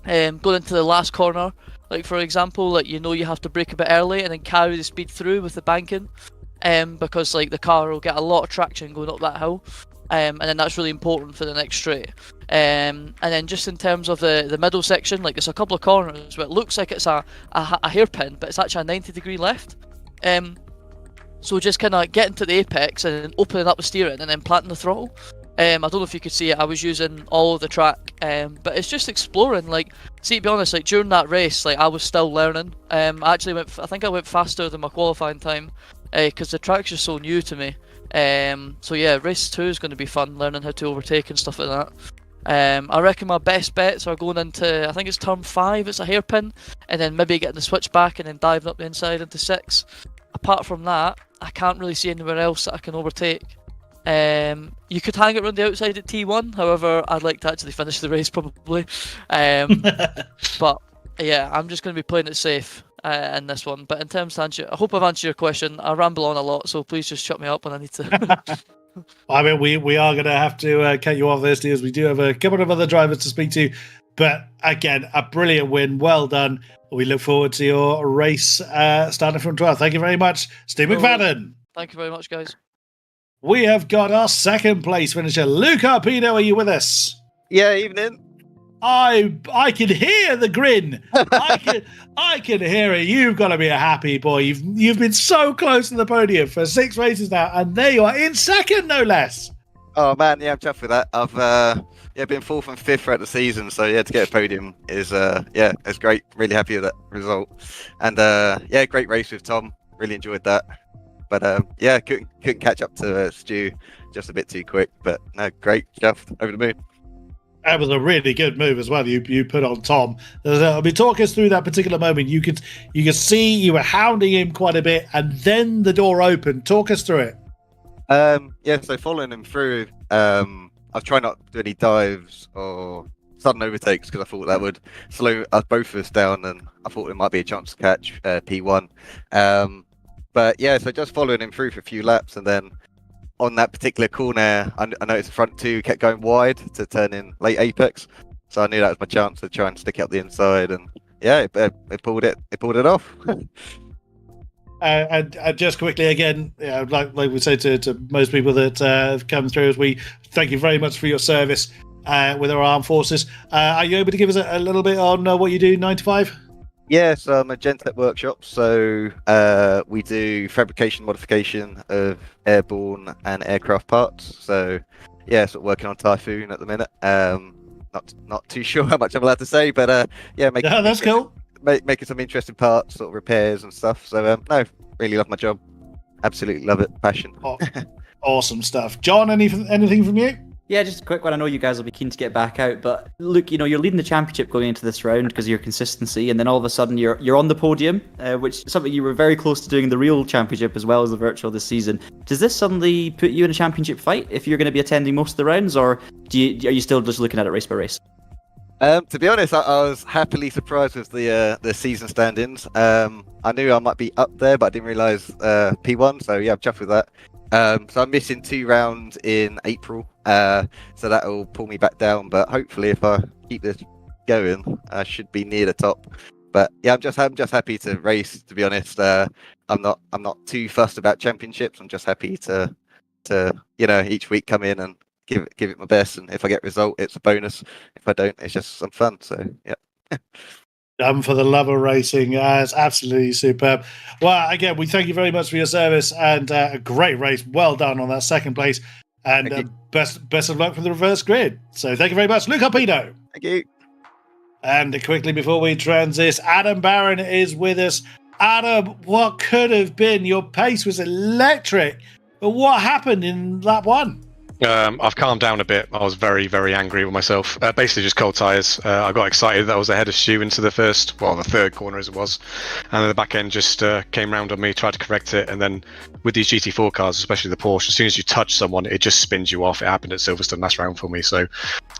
going into the last corner, like for example, like you have to brake a bit early and then carry the speed through with the banking, because like the car will get a lot of traction going up that hill, and then that's really important for the next straight. And then just in terms of the middle section, like there's a couple of corners where it looks like it's a hairpin, but it's actually a 90-degree left. So just kind of getting to the apex and then opening up the steering and then planting the throttle. I don't know if you could see it, I was using all of the track, but it's just exploring. Like, see, to be honest, like during that race, like I was still learning. I actually I think I went faster than my qualifying time, because the track's just so new to me. So yeah, race 2 is going to be fun, learning how to overtake and stuff like that. I reckon my best bets are going into, I think it's turn 5, it's a hairpin, and then maybe getting the switch back and then diving up the inside into 6. Apart from that, I can't really see anywhere else that I can overtake. You could hang it around the outside at T1, however, I'd like to actually finish the race probably. But yeah, I'm just going to be playing it safe in this one. But in terms of I hope I've answered your question. I ramble on a lot, so please just shut me up when I need to. I mean, we are going to have to cut you off this, as we do have a couple of other drivers to speak to. But again, a brilliant win. Well done. We look forward to your race starting from 12th. Thank you very much, Steve McFadden. Thank you very much, guys. We have got our second place finisher, Luke Arpino. Are you with us? Yeah, evening. I can hear the grin. I can hear it. You've got to be a happy boy. You've been so close to the podium for 6 races now, and there you are in second, no less. Oh man, yeah, I'm chuffed with that. I've been 4th and 5th throughout the season, so yeah, to get a podium is it's great. Really happy with that result, and great race with Tom. Really enjoyed that. But couldn't catch up to Stu, just a bit too quick. But no, great, chuffed, over the moon. That was a really good move as well. You put on Tom. I mean, talk us through that particular moment. You could see you were hounding him quite a bit, and then the door opened. Talk us through it. So following him through, I was trying not to do any dives or sudden overtakes because I thought that would slow us both of us down, and I thought it might be a chance to catch P1. But yeah, so just following him through for a few laps, and then on that particular corner, I noticed the front 2 kept going wide to turn in late apex, so I knew that was my chance to try and stick out the inside, and yeah, it pulled it off. And just quickly again, like we say to most people that have come through, as we thank you very much for your service with our armed forces. Are you able to give us a little bit on what you do 9 to 5? Yes, I'm a Gentech workshop, so we do fabrication modification of airborne and aircraft parts. So yeah, sort of working on Typhoon at the minute. Not too sure how much I'm allowed to say, but that's cool. Making some interesting parts, sort of repairs and stuff. So no, really love my job. Absolutely love it. Passion. Awesome stuff. John, anything from you? Yeah, just a quick one. I know you guys will be keen to get back out, but look, you're leading the championship going into this round because of your consistency, and then all of a sudden you're on the podium, which is something you were very close to doing in the real championship as well as the virtual this season. Does this suddenly put you in a championship fight if you're going to be attending most of the rounds, or are you still just looking at it race by race? To be honest, I was happily surprised with the season stand-ins. I knew I might be up there, but I didn't realise P1, so yeah, I'm chuffed with that. So I'm missing 2 rounds in April, so that will pull me back down. But hopefully, if I keep this going, I should be near the top. But yeah, I'm just happy to race. To be honest, I'm not too fussed about championships. I'm just happy to each week come in and give it my best. And if I get result, it's a bonus. If I don't, it's just some fun. So yeah. For the love of racing. It's absolutely superb. Well, again, we thank you very much for your service, and a great race. Well done on that second place, and best of luck for the reverse grid. So thank you very much, Luke Arpino. Thank you. And quickly before we transit, Adam Barron is with us. Adam, what could have been? Your pace was electric, but what happened in lap 1? I've calmed down a bit. I was very, very angry with myself. Basically, just cold tyres. I got excited that I was ahead of Stu into the third corner as it was. And then the back end just came round on me, tried to correct it. And then with these GT4 cars, especially the Porsche, as soon as you touch someone, it just spins you off. It happened at Silverstone last round for me. So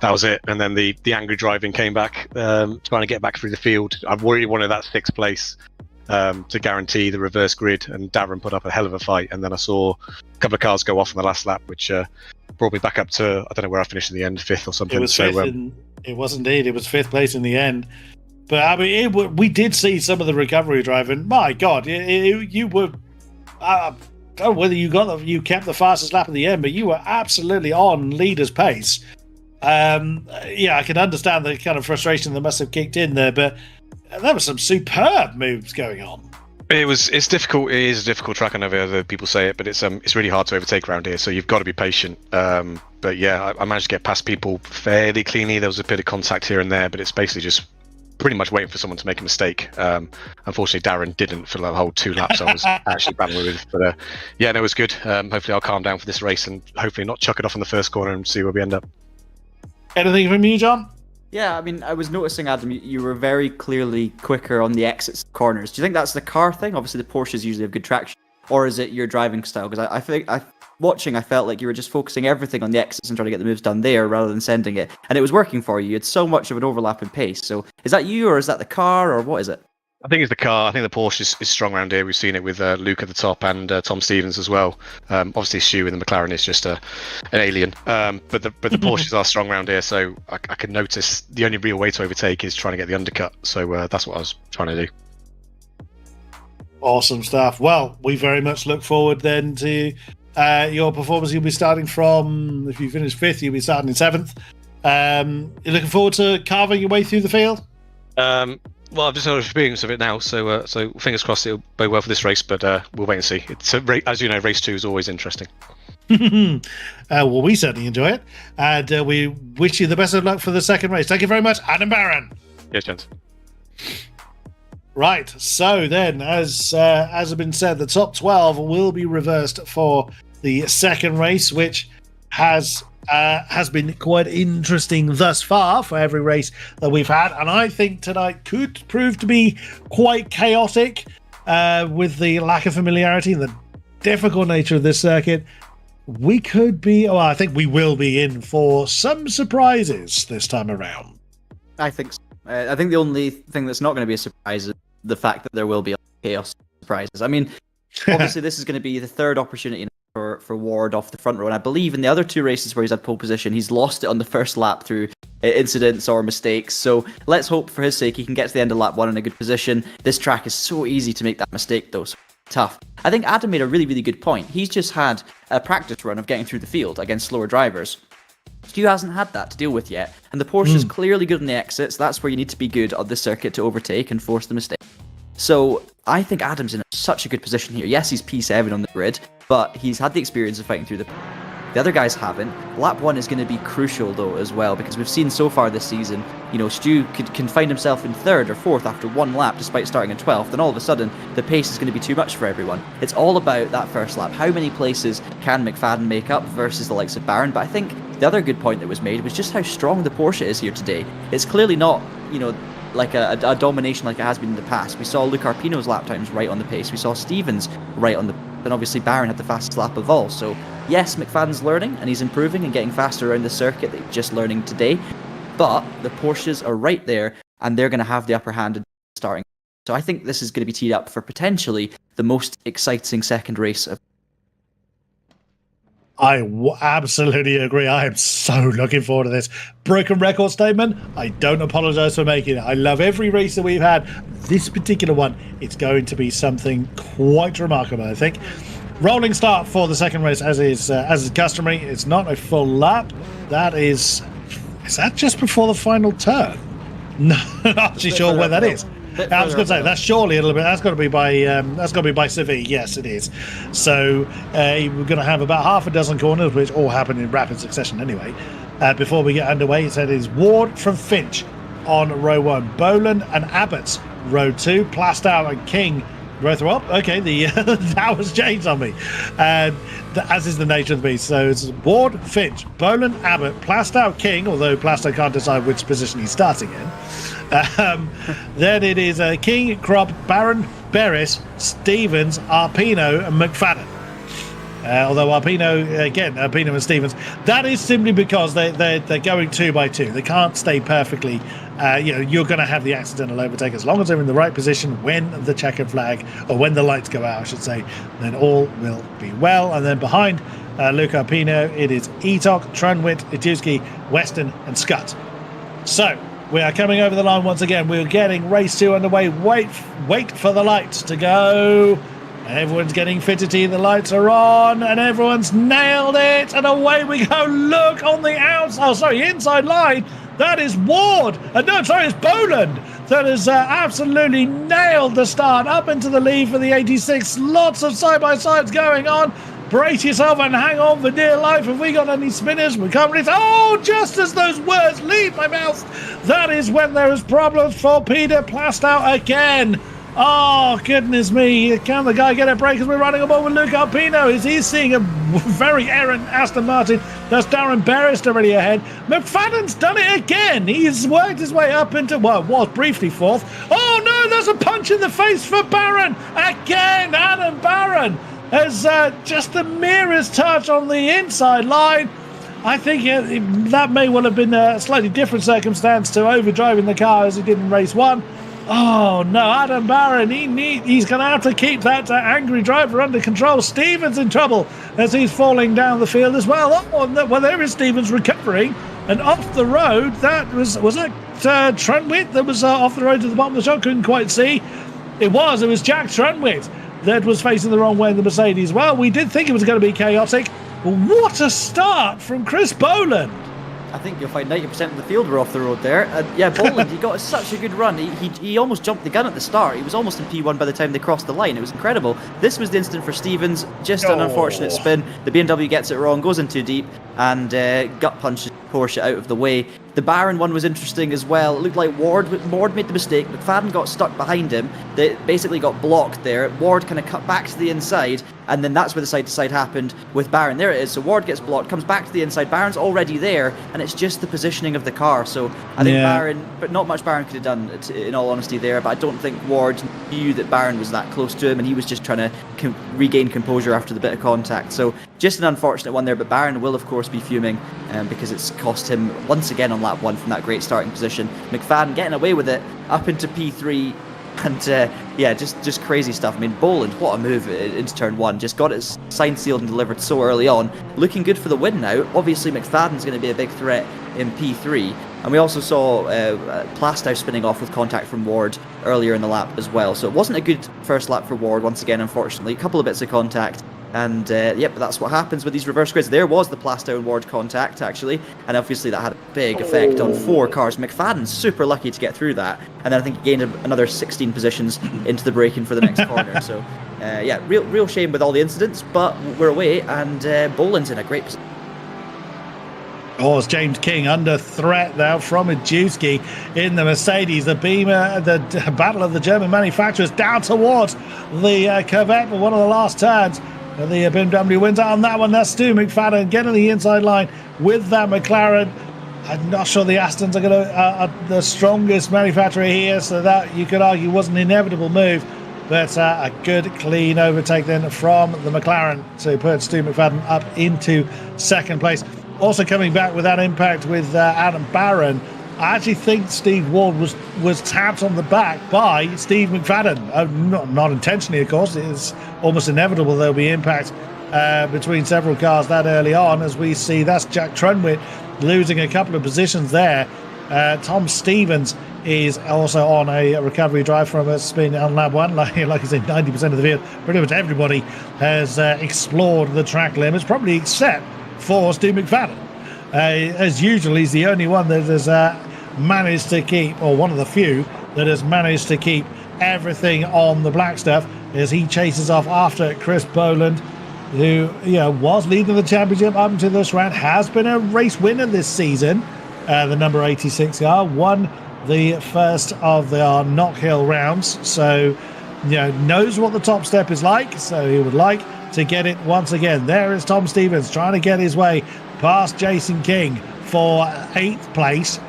that was it. And then the angry driving came back, trying to get back through the field. I really wanted that 6th place to guarantee the reverse grid. And Darren put up a hell of a fight. And then I saw a couple of cars go off on the last lap, which brought me back up to, I don't know where I finished in the end, 5th or something. It was 5th It was indeed. It was 5th place in the end. But I mean, we did see some of the recovery drive, and my God, you were. I don't know whether you kept the fastest lap at the end, but you were absolutely on leader's pace. I can understand the kind of frustration that must have kicked in there, but there were some superb moves going on. It's difficult. It is a difficult track. I know other people say it, but it's really hard to overtake around here. So you've got to be patient. But yeah, I managed to get past people fairly cleanly. There was a bit of contact here and there, but it's basically just pretty much waiting for someone to make a mistake. Unfortunately, Darren didn't for the whole 2 laps. I was actually battling with, but yeah, no, it was good. Hopefully, I'll calm down for this race and hopefully not chuck it off in the first corner and see where we end up. Anything from you, John? Yeah, I mean, I was noticing, Adam, you were very clearly quicker on the exits corners. Do you think that's the car thing? Obviously, the Porsches usually have good traction. Or is it your driving style? Because I think, watching, I felt like you were just focusing everything on the exits and trying to get the moves done there rather than sending it. And it was working for you. You had so much of an overlap in pace. So is that you, or is that the car, or what is it? I think it's the car. I think the Porsche is strong around here. We've seen it with Luke at the top and Tom Stevens as well. Obviously, Stu in the McLaren is just an alien. But the Porsches are strong around here, so I can notice the only real way to overtake is trying to get the undercut. So that's what I was trying to do. Awesome stuff. Well, we very much look forward then to your performance. You'll be starting from, if you finish 5th, you'll be starting in 7th. You're looking forward to carving your way through the field? Well, I've just had experience of it now, so fingers crossed it'll go well for this race, but we'll wait and see. It's as you know, race 2 is always interesting. Well, we certainly enjoy it, and we wish you the best of luck for the second race. Thank you very much, Adam Barron. Yes, gents. Right, so then, as has been said, the top 12 will be reversed for the second race, which has been quite interesting thus far for every race that we've had, and I think tonight could prove to be quite chaotic with the lack of familiarity and the difficult nature of this circuit. We could be, well, I think we will be in for some surprises this time around. I think so. I think the only thing that's not going to be a surprise is the fact that there will be chaos surprises. I mean, obviously this is going to be the 3rd opportunity for Ward off the front row, and I believe in the other 2 races where he's had pole position, he's lost it on the first lap through incidents or mistakes. So let's hope for his sake he can get to the end of lap 1 in a good position. This track is so easy to make that mistake though, so tough. I think Adam made a really, really good point. He's just had a practice run of getting through the field against slower drivers. Stu hasn't had that to deal with yet, and the Porsche is clearly good on the exits. That's where you need to be good on this circuit to overtake and force the mistake. So I think Adam's in such a good position here. Yes, he's P7 on the grid, but he's had the experience of fighting through the other guys haven't. Lap 1 is going to be crucial though as well, because we've seen so far this season, you know, Stu can find himself in 3rd or 4th after 1 lap despite starting in 12th, and all of a sudden the pace is going to be too much for everyone. It's all about that first lap. How many places can McFadden make up versus the likes of Barron? But I think the other good point that was made was just how strong the Porsche is here today. It's clearly not, you know, like a domination like it has been in the past. We saw Luke Arpino's lap times right on the pace. We saw Stevens right on the... And obviously Barron had the fastest lap of all. So yes, McFadden's learning and he's improving and getting faster around the circuit that he's just learning today. But the Porsches are right there and they're going to have the upper hand in starting. So I think this is going to be teed up for potentially the most exciting second race of... I absolutely agree. I am so looking forward to this. Broken record statement, I don't apologise for making it. I love every race that we've had. This particular one, it's going to be something quite remarkable, I think. Rolling start for the second race, as is customary. It's not a full lap. That is that just before the final turn? No, not actually sure where that is. I was going to say that's surely a little bit. That's got to be by Seville. Yes, it is. So we're going to have about half a dozen corners, which all happen in rapid succession anyway. Before we get underway, it is Ward from Finch on row 1, Boland and Abbott's row 2, Plastow and King row 3. Oh, okay, that was changed on me. As is the nature of the beast. So it's Ward, Finch, Boland, Abbott, Plastow, King. Although Plastow can't decide which position he's starting in. Then it is King, Kropp, Barron, Beres, Stevens, Arpino, and McFadden. Although Arpino and Stevens, that is simply because they're going 2 by 2. They can't stay perfectly. You're going to have the accidental overtake as long as they're in the right position when the checkered flag, or when the lights go out, I should say. Then all will be well. And then behind Luke Arpino, it is Etok, Trunwit, Ituski, Weston, and Scott. So we are coming over the line once again. We're getting race 2 underway. Wait for the lights to go. Everyone's getting fidgety. The lights are on, and everyone's nailed it. And away we go. Look on the outside. Oh, sorry, inside line. That is Ward. No, sorry, it's Boland. That has absolutely nailed the start up into the lead for the 86. Lots of side-by-sides going on. Brace yourself and hang on for dear life. Have we got any spinners? We can't really... Oh, just as those words leave my mouth, that is when there is problems for Peter Plastow again. Oh, goodness me. Can the guy get a break as we're running aboard with Luke Alpino? Is he seeing a very errant Aston Martin? That's Darren Berris already ahead. McFadden's done it again. He's worked his way up into, well, was briefly fourth. Oh, no, there's a punch in the face for Barron. Again, Adam Barron has just the merest touch on the inside line. I think that may well have been a slightly different circumstance to overdriving the car as he did in race 1. Oh no, Adam Barron, he's going to have to keep that angry driver under control. Stevens in trouble as he's falling down the field as well. Oh, well, there is Stevens recovering and off the road. That was that Trentwit that was off the road to the bottom of the shot? Couldn't quite see. It was Jack Trentwit that was facing the wrong way in the Mercedes. Well, we did think it was going to be chaotic. But what a start from Chris Boland. I think you'll find 90% of the field were off the road there. Yeah, Boland, he got such a good run. He almost jumped the gun at the start. He was almost in P1 by the time they crossed the line. It was incredible. This was the instant for Stevens. Just an unfortunate spin. The BMW gets it wrong, goes in too deep, and gut punches Porsche out of the way. The Barron one was interesting as well. It looked like Ward made the mistake. McFadden got stuck behind him. They basically got blocked there. Ward kind of cut back to the inside, and then that's where the side-to-side happened with Barron. There it is. So Ward gets blocked, comes back to the inside. Barron's already there, and it's just the positioning of the car. So I think Barron, but not much Barron could have done, in all honesty, there. But I don't think Ward knew that Barron was that close to him, and he was just trying to regain composure after the bit of contact. So just an unfortunate one there, but Barron will, of course, be fuming because it's cost him once again on lap 1 from that great starting position. McFadden getting away with it up into P3, and just crazy stuff. I mean, Boland, what a move into turn 1. Just got it signed, sealed, and delivered so early on. Looking good for the win now. Obviously, McFadden's going to be a big threat in P3. And we also saw Plastow spinning off with contact from Ward earlier in the lap as well. So it wasn't a good first lap for Ward, once again, unfortunately. A couple of bits of contact. And but that's what happens with these reverse grids. There was the Plastow and Ward contact, actually, and obviously that had a big effect on 4 cars. McFadden's super lucky to get through that, and then I think he gained another 16 positions into the braking for the next corner. So, real shame with all the incidents, but we're away, and Boland's in a great position. Oh, it's James King under threat now from Majewski in the Mercedes. The Beamer, the battle of the German manufacturers down towards the Corvette for one of the last turns. The BMW wins out on that one. That's Stu McFadden getting the inside line with that McLaren. I'm not sure the Astons are the strongest manufacturer here, so that you could argue was an inevitable move. But a good, clean overtake then from the McLaren to put Stu McFadden up into second place. Also coming back with that impact with Adam Barron, I actually think Steve Ward was tapped on the back by Steve McFadden. Not intentionally, of course. It's almost inevitable there'll be impact between several cars that early on, as we see that's Jack Trunwitt losing a couple of positions there. Tom Stevens is also on a recovery drive from a spin on lap 1. Like I said, 90% of the field, pretty much everybody has explored the track limits, probably except for Steve McFadden. As usual, he's the only one that has managed to keep, or one of the few that has managed to keep everything on the black stuff as he chases off after Chris Boland, who was leading the championship up until this round, has been a race winner this season. The number 86 car won the first of the Knock Hill rounds, so knows what the top step is like, so he would like to get it once again. There is Tom Stevens trying to get his way past Jason King for 8th place.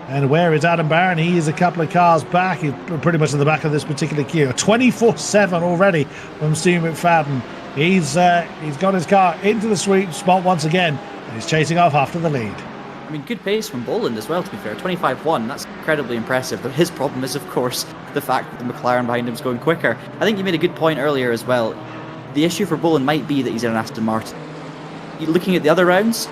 And where is Adam Barron? He is a couple of cars back. He's pretty much in the back of this particular queue. 24-7 already from Steve McFadden. He's got his car into the sweet spot once again, and he's chasing off after the lead. I mean, good pace from Boland as well, to be fair. 25-1, that's incredibly impressive. But his problem is, of course, the fact that the McLaren behind him is going quicker. I think you made a good point earlier as well. The issue for Boland might be that he's in an Aston Martin. Looking at the other rounds,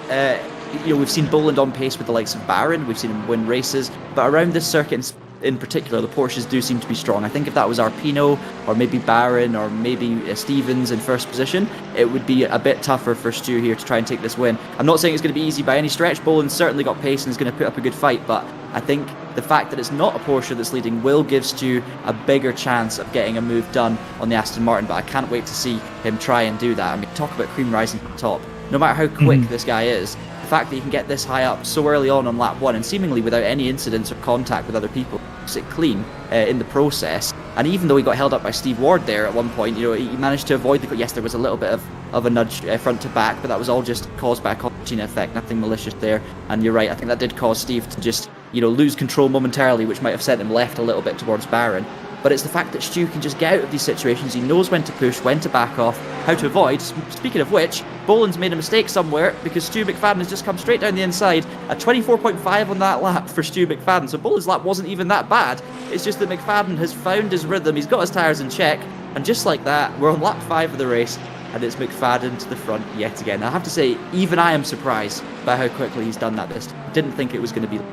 we've seen Boland on pace with the likes of Baron, we've seen him win races, but around this circuit in particular, the Porsches do seem to be strong. I think if that was Arpino, or maybe Baron, or maybe Stevens in first position, it would be a bit tougher for Stu here to try and take this win. I'm not saying it's going to be easy by any stretch. Boland's certainly got pace and is going to put up a good fight, but I think the fact that it's not a Porsche that's leading will give Stu a bigger chance of getting a move done on the Aston Martin, but I can't wait to see him try and do that. I mean, talk about cream rising to the top. No matter how quick this guy is, the fact that he can get this high up so early on lap 1 and seemingly without any incidents or contact with other people, keeps it clean in the process. And even though he got held up by Steve Ward there at one point, he managed to avoid yes, there was a little bit of a nudge front to back, but that was all just caused by a Concertina effect, nothing malicious there. And you're right, I think that did cause Steve to just lose control momentarily, which might have sent him left a little bit towards Baron. But it's the fact that Stu can just get out of these situations. He knows when to push, when to back off, how to avoid. Speaking of which, Boland's made a mistake somewhere because Stu McFadden has just come straight down the inside. A 24.5 on that lap for Stu McFadden. So Boland's lap wasn't even that bad. It's just that McFadden has found his rhythm. He's got his tyres in check. And just like that, we're on lap 5 of the race. And it's McFadden to the front yet again. I have to say, even I am surprised by how quickly he's done that this time. Didn't think it was going to be...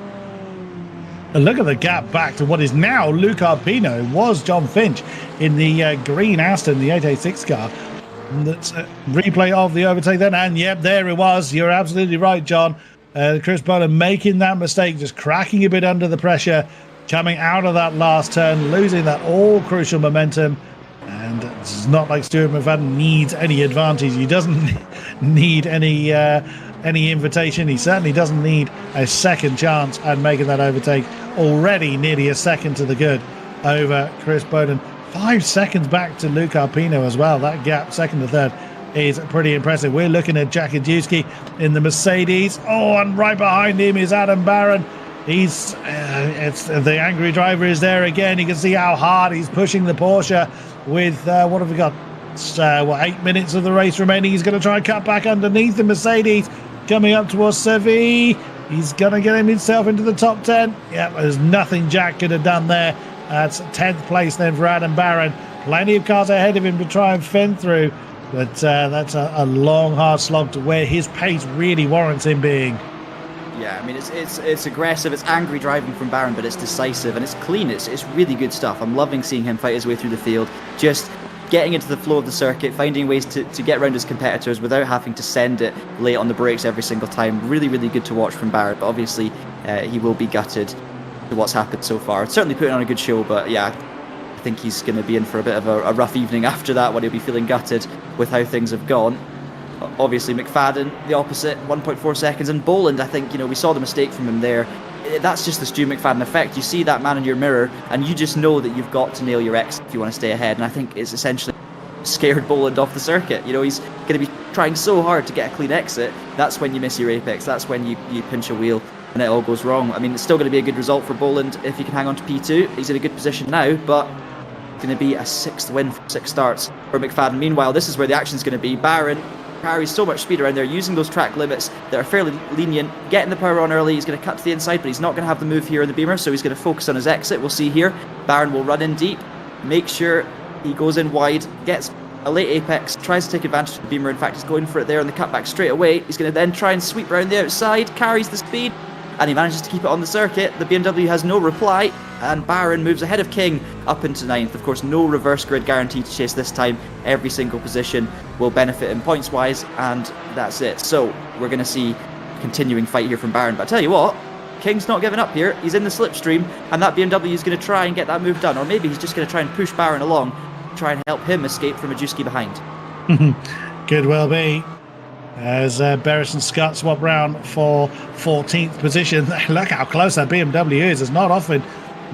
And look at the gap back to what is now Luke Arpino. It was John Finch in the green Aston, the 886 car. That's a replay of the overtake then. And yep, there it was. You're absolutely right, John. Chris Boland making that mistake, just cracking a bit under the pressure, coming out of that last turn, losing that all crucial momentum. And it's not like Stuart McFadden needs any advantage. He doesn't need any invitation. He certainly doesn't need a second chance at making that overtake. Already nearly a second to the good over Chris Boland. 5 seconds back to Luke Arpino as well. That gap, second to third, is pretty impressive. We're looking at Jack Adewski in the Mercedes. Oh, and right behind him is Adam Barron. It's the angry driver is there again. You can see how hard he's pushing the Porsche with, what have we got? 8 minutes of the race remaining. He's going to try and cut back underneath the Mercedes. Coming up towards Sevi. He's going to get himself into the top 10. Yeah, there's nothing Jack could have done there. That's 10th place then for Adam Barron. Plenty of cars ahead of him to try and fend through. But that's a long, hard slog to where his pace really warrants him being. Yeah, I mean, it's aggressive, it's angry driving from Barron, but it's decisive and it's clean. It's really good stuff. I'm loving seeing him fight his way through the field. Just getting into the flow of the circuit, finding ways to get around his competitors without having to send it late on the brakes every single time. Really, really good to watch from Barrett, but obviously he will be gutted to what's happened so far. It's certainly putting on a good show, but yeah, I think he's going to be in for a bit of a rough evening after that when he'll be feeling gutted with how things have gone. Obviously McFadden, the opposite, 1.4 seconds, and Boland, I think, we saw the mistake from him there. That's just the Stu McFadden effect. You see that man in your mirror and you just know that you've got to nail your exit if you want to stay ahead, and I think it's essentially scared Boland off the circuit. He's going to be trying so hard to get a clean exit. That's when you miss your apex, that's when you pinch a wheel and it all goes wrong. I mean, it's still going to be a good result for Boland if he can hang on to P2. He's in a good position now, but it's going to be a 6th win from 6 starts for McFadden. Meanwhile, this is where the action's going to be. Barron carries so much speed around there, using those track limits that are fairly lenient, getting the power on early. He's going to cut to the inside, but he's not going to have the move here in the Beamer, so he's going to focus on his exit. We'll see here. Barron will run in deep, make sure he goes in wide, gets a late apex, tries to take advantage of the Beamer. In fact, he's going for it there on the cutback straight away. He's going to then try and sweep around the outside, carries the speed, and he manages to keep it on the circuit. The BMW has no reply, and Barron moves ahead of King up into 9th. Of course, no reverse grid guaranteed to chase this time. Every single position will benefit him points wise, and that's it. So we're going to see a continuing fight here from Barron. But I tell you what, King's not giving up here. He's in the slipstream, and that BMW is going to try and get that move done, or maybe he's just going to try and push Barron along, try and help him escape from Adewski behind. Could well be. As Beres and Scott swap round for 14th position. Look how close that BMW is. It's not often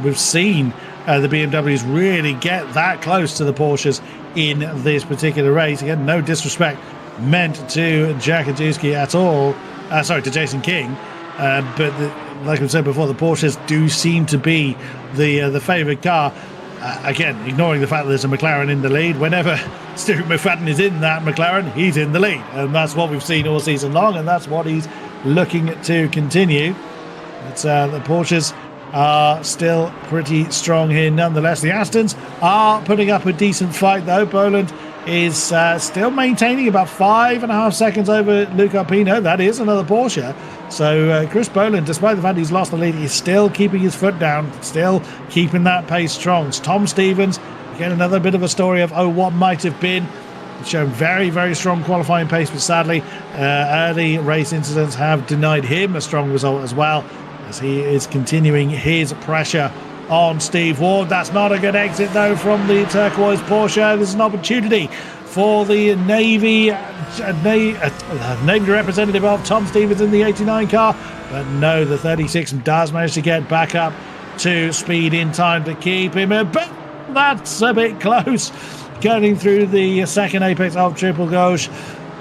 we've seen the BMWs really get that close to the Porsches in this particular race. Again, no disrespect meant to Jack Adewski at all. To Jason King. But like I said before, the Porsches do seem to be the favoured car. Again, ignoring the fact that there's a McLaren in the lead. Whenever Stuart McFadden is in that McLaren, he's in the lead. And that's what we've seen all season long, and that's what he's looking to continue. But the Porsches are still pretty strong here nonetheless. The Astons are putting up a decent fight, though. Boland is still maintaining about 5.5 seconds over Luca Arpino. That is another Porsche. So Chris Boland, despite the fact he's lost the lead, he's still keeping his foot down, still keeping that pace strong. Tom Stevens, again, another bit of a story of, what might have been. Shown very, very strong qualifying pace, but sadly, early race incidents have denied him a strong result as well, as he is continuing his pressure on Steve Ward. That's not a good exit, though, from the turquoise Porsche. This is an opportunity for the Navy representative of Tom Stevens in the 89 car, but no, the 36 does manage to get back up to speed in time to keep him, but that's a bit close. Going through the second apex of Triple Gauche,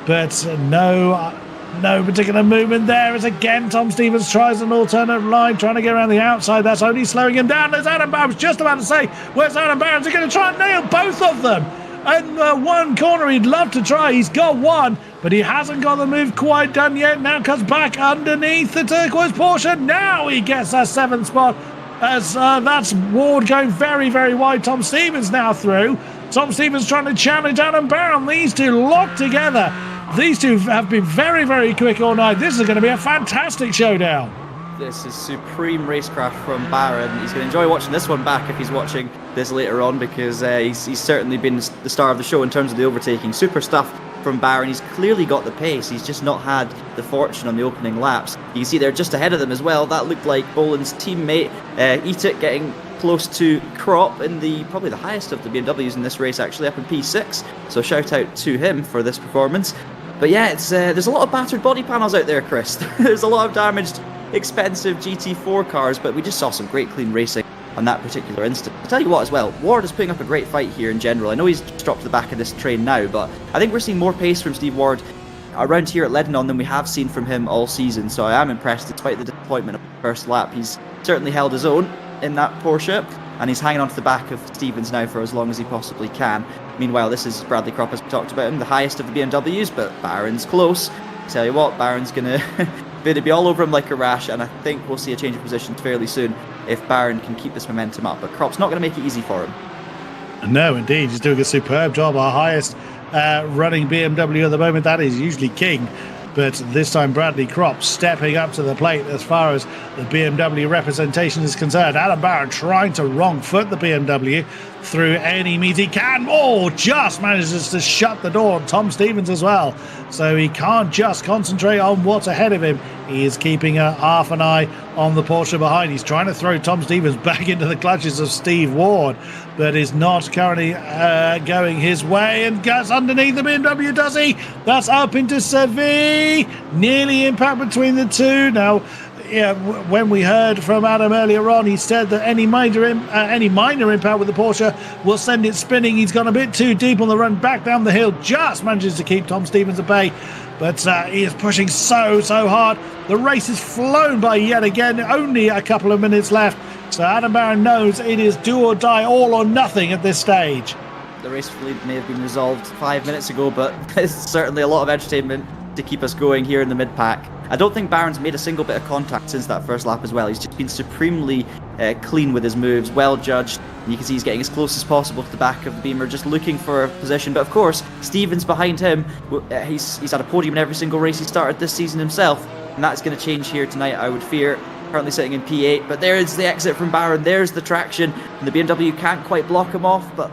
but no particular movement there, as again Tom Stevens tries an alternate line, trying to get around the outside. That's only slowing him down. There's Adam Barron. I was just about to say, where's Adam Barron? He's going to try and nail both of them. And one corner he'd love to try. He's got one, but he hasn't got the move quite done yet. Now comes back underneath the turquoise Porsche. Now he gets that 7th spot, as that's Ward going very, very wide. Tom Stevens now through. Tom Stevens trying to challenge Adam Barron. These two locked together. These two have been very, very quick all night. This is going to be a fantastic showdown. This is supreme racecraft from Barron. He's going to enjoy watching this one back if he's watching this later on, because he's certainly been the star of the show in terms of the overtaking. Super stuff from Barron. He's clearly got the pace. He's just not had the fortune on the opening laps. You can see they're just ahead of them as well. That looked like Boland's teammate, Eat-It, getting close to Crop in probably the highest of the BMWs in this race, actually, up in P6. So shout out to him for this performance. But yeah, there's a lot of battered body panels out there, Chris. There's a lot of damaged, expensive GT4 cars, but we just saw some great clean racing on that particular instant. I'll tell you what as well, Ward is putting up a great fight here in general. I know he's dropped to the back of this train now, but I think we're seeing more pace from Steve Ward around here at Ledanon than we have seen from him all season, so I am impressed despite the disappointment of the first lap. He's certainly held his own in that Porsche, and he's hanging on to the back of Stevens now for as long as he possibly can. Meanwhile, this is Bradley Kropp, as we talked about him, the highest of the BMWs, but Barron's close. Tell you what, Barron's going to be all over him like a rash, and I think we'll see a change of positions fairly soon if Barron can keep this momentum up. But Kropp's not going to make it easy for him. No, indeed. He's doing a superb job. Our highest running BMW at the moment, that is usually King. But this time Bradley Kropp stepping up to the plate as far as the BMW representation is concerned. Adam Barron trying to wrong foot the BMW through any means he can. Just manages to shut the door on Tom Stevens as well. So he can't just concentrate on what's ahead of him. He is keeping half an eye on the Porsche behind. He's trying to throw Tom Stevens back into the clutches of Steve Ward, but is not currently going his way, and gets underneath the BMW, does he? That's up into Sevi. Nearly impact between the two. Now, when we heard from Adam earlier on, he said that any minor impact with the Porsche will send it spinning. He's gone a bit too deep on the run back down the hill, just manages to keep Tom Stevens at bay, but he is pushing so hard. The race is flown by yet again, only a couple of minutes left, so Adam Barron knows it is do or die, all or nothing at this stage. The race may have been resolved 5 minutes ago, but there's certainly a lot of entertainment to keep us going here in the mid-pack. I don't think Barron's made a single bit of contact since that first lap as well. He's just been supremely clean with his moves, well judged. You can see he's getting as close as possible to the back of the Beamer, just looking for a position. But of course, Stevens behind him, he's had a podium in every single race he started this season himself, and that's going to change here tonight, I would fear. Currently sitting in P8, but there's the exit from Barron, there's the traction, and the BMW can't quite block him off, but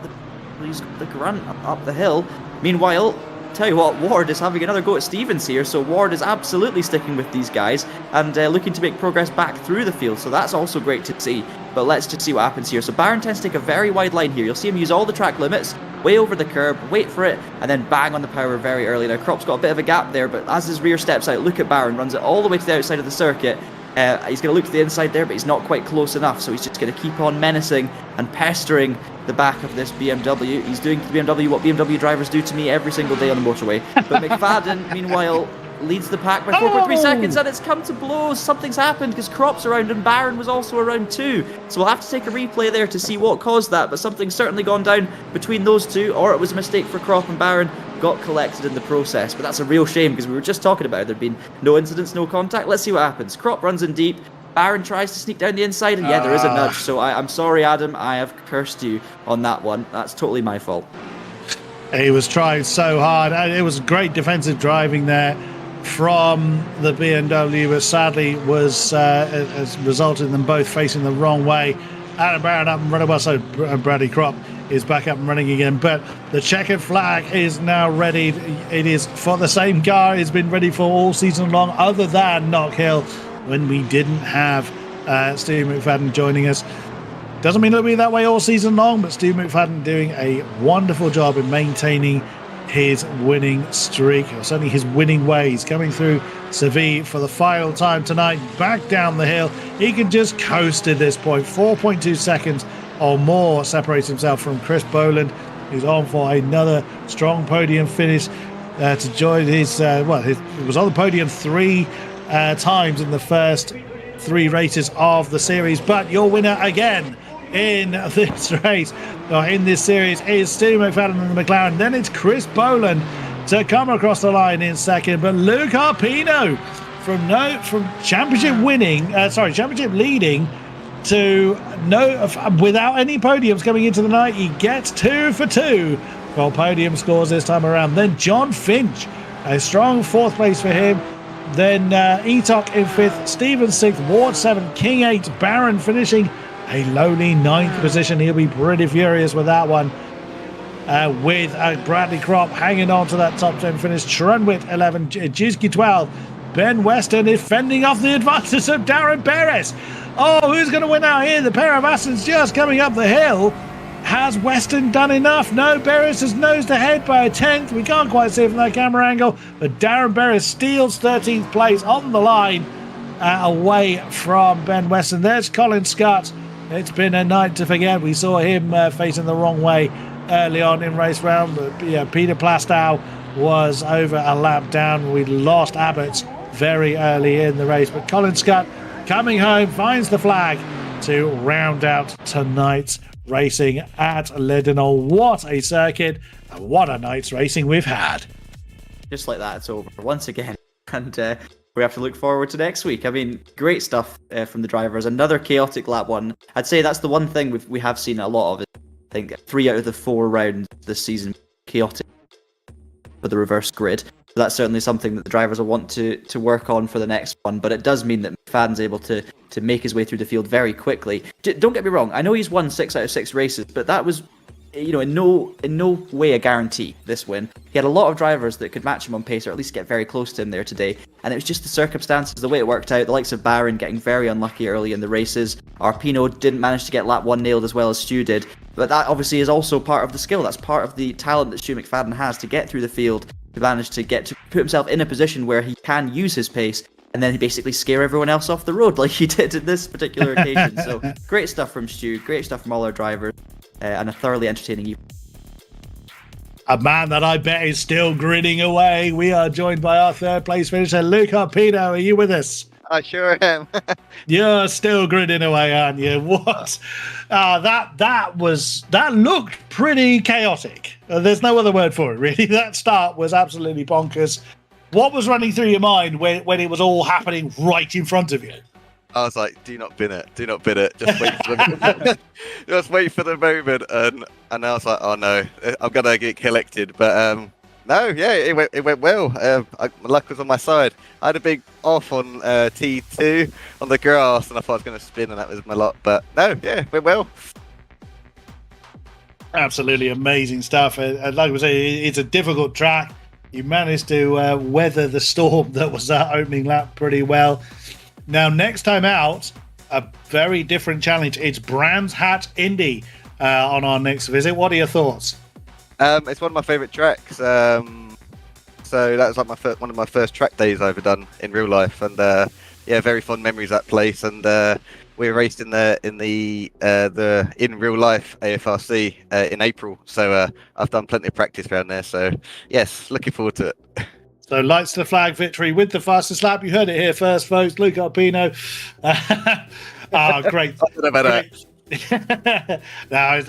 he's got the grunt up the hill. Meanwhile, tell you what, Ward is having another go at Stevens here, so Ward is absolutely sticking with these guys and looking to make progress back through the field, so that's also great to see. But let's just see what happens here. So Barron tends to take a very wide line here. You'll see him use all the track limits, way over the curb, wait for it, and then bang on the power very early. Now Kropp's got a bit of a gap there, but as his rear steps out, look at Barron, runs it all the way to the outside of the circuit. He's going to look to the inside there, but he's not quite close enough, so he's just going to keep on menacing and pestering the back of this BMW. He's doing to the BMW what BMW drivers do to me every single day on the motorway. But McFadden, meanwhile, leads the pack by 4.3 seconds, and it's come to blows. Something's happened because Kropp's around and Barron was also around too. So we'll have to take a replay there to see what caused that, but something's certainly gone down between those two, or it was a mistake for Kropp, and Barron got collected in the process. But that's a real shame because we were just talking about it. There'd been no incidents, no contact. Let's see what happens. Kropp runs in deep. Barron tries to sneak down the inside, and yeah, there is a nudge. So I'm sorry, Adam. I have cursed you on that one. That's totally my fault. He was trying so hard. And it was great defensive driving there from the BMW, but sadly has resulted in them both facing the wrong way. Adam Barron up and running well, so Bradley Kropp is back up and running again. But the checkered flag is now ready. It is for the same car it's been ready for all season long, other than Knock Hill, when we didn't have Steve McFadden joining us. Doesn't mean it'll be that way all season long, but Steve McFadden doing a wonderful job in maintaining his winning streak, or certainly his winning ways, coming through Seville for the final time tonight, back down the hill. He can just coast at this point. 4.2 seconds or more separates himself from Chris Boland, who's on for another strong podium finish to join his, he was on the podium 3 times in the first 3 races of the series, but your winner again in this race, or in this series, is Steve McFadden and the McLaren. Then it's Chris Boland to come across the line in second, but Luke Arpino from championship leading to without any podiums coming into the night. He gets 2 for 2 for podium scores this time around. Then John Finch, a strong 4th place for him. Then Etok in 5th, Stephen 6th, Ward 7th, King 8, Barron finishing a lowly 9th position. He'll be pretty furious with that one. With Bradley Kropp hanging on to that top 10 finish. Trunwit 11, Jizki 12. Ben Weston is fending off the advantage of Darren Perez. Oh, who's going to win out here? The pair of Astons just coming up the hill. Has Weston done enough? No, Perez has nosed ahead by a 10th. We can't quite see it from that camera angle, but Darren Perez steals 13th place on the line, away from Ben Weston. There's Colin Scott. It's been a night to forget. We saw him facing the wrong way early on in race round, but Peter Plastow was over a lap down. We lost Abbott very early in the race, but Colin Scott coming home finds the flag to round out tonight's racing at Ledanon. What a circuit and what a night's racing we've had. Just like that, it's over once again, and we have to look forward to next week. I mean, great stuff from the drivers. Another chaotic lap 1. I'd say that's the one thing we have seen a lot of. I think 3 out of the 4 rounds this season chaotic for the reverse grid. So that's certainly something that the drivers will want to work on for the next one. But it does mean that McFadden's able to make his way through the field very quickly. Don't get me wrong. I know he's won 6 out of 6 races, but that was, in no way a guarantee, this win. He had a lot of drivers that could match him on pace, or at least get very close to him there today. And it was just the circumstances, the way it worked out. The likes of Barron getting very unlucky early in the races. Arpino didn't manage to get lap 1 nailed as well as Stu did. But that obviously is also part of the skill. That's part of the talent that Stu McFadden has to get through the field, to manage to put himself in a position where he can use his pace and then basically scare everyone else off the road like he did in this particular occasion. So great stuff from Stu, great stuff from all our drivers, and a thoroughly entertaining evening. A man that I bet is still grinning away. We are joined by our 3rd place finisher, Luke Arpino. Are you with us? I sure am. You're still grinning away, aren't you? What? That looked pretty chaotic. There's no other word for it, really. That start was absolutely bonkers. What was running through your mind when it was all happening right in front of you? I was like, do not bin it. Just wait for the just wait for the moment. And I was like, oh no, I'm gonna get collected. But no, yeah, it went well. My luck was on my side. I had a big off on T2 on the grass, and I thought I was going to spin, and that was my lot. But no, yeah, it went well. Absolutely amazing stuff. And like I say, it's a difficult track. You managed to weather the storm that was that opening lap pretty well. Now, next time out, a very different challenge. It's Brands Hatch Indy on our next visit. What are your thoughts? It's one of my favourite tracks. So that was like one of my first track days I've ever done in real life, and very fond memories of that place. And we raced in the in real life AFVRC in April. So I've done plenty of practice around there. So yes, looking forward to it. So lights to the flag victory with the fastest lap. You heard it here first, folks. Luke Arpino. Great. I don't know about that. No,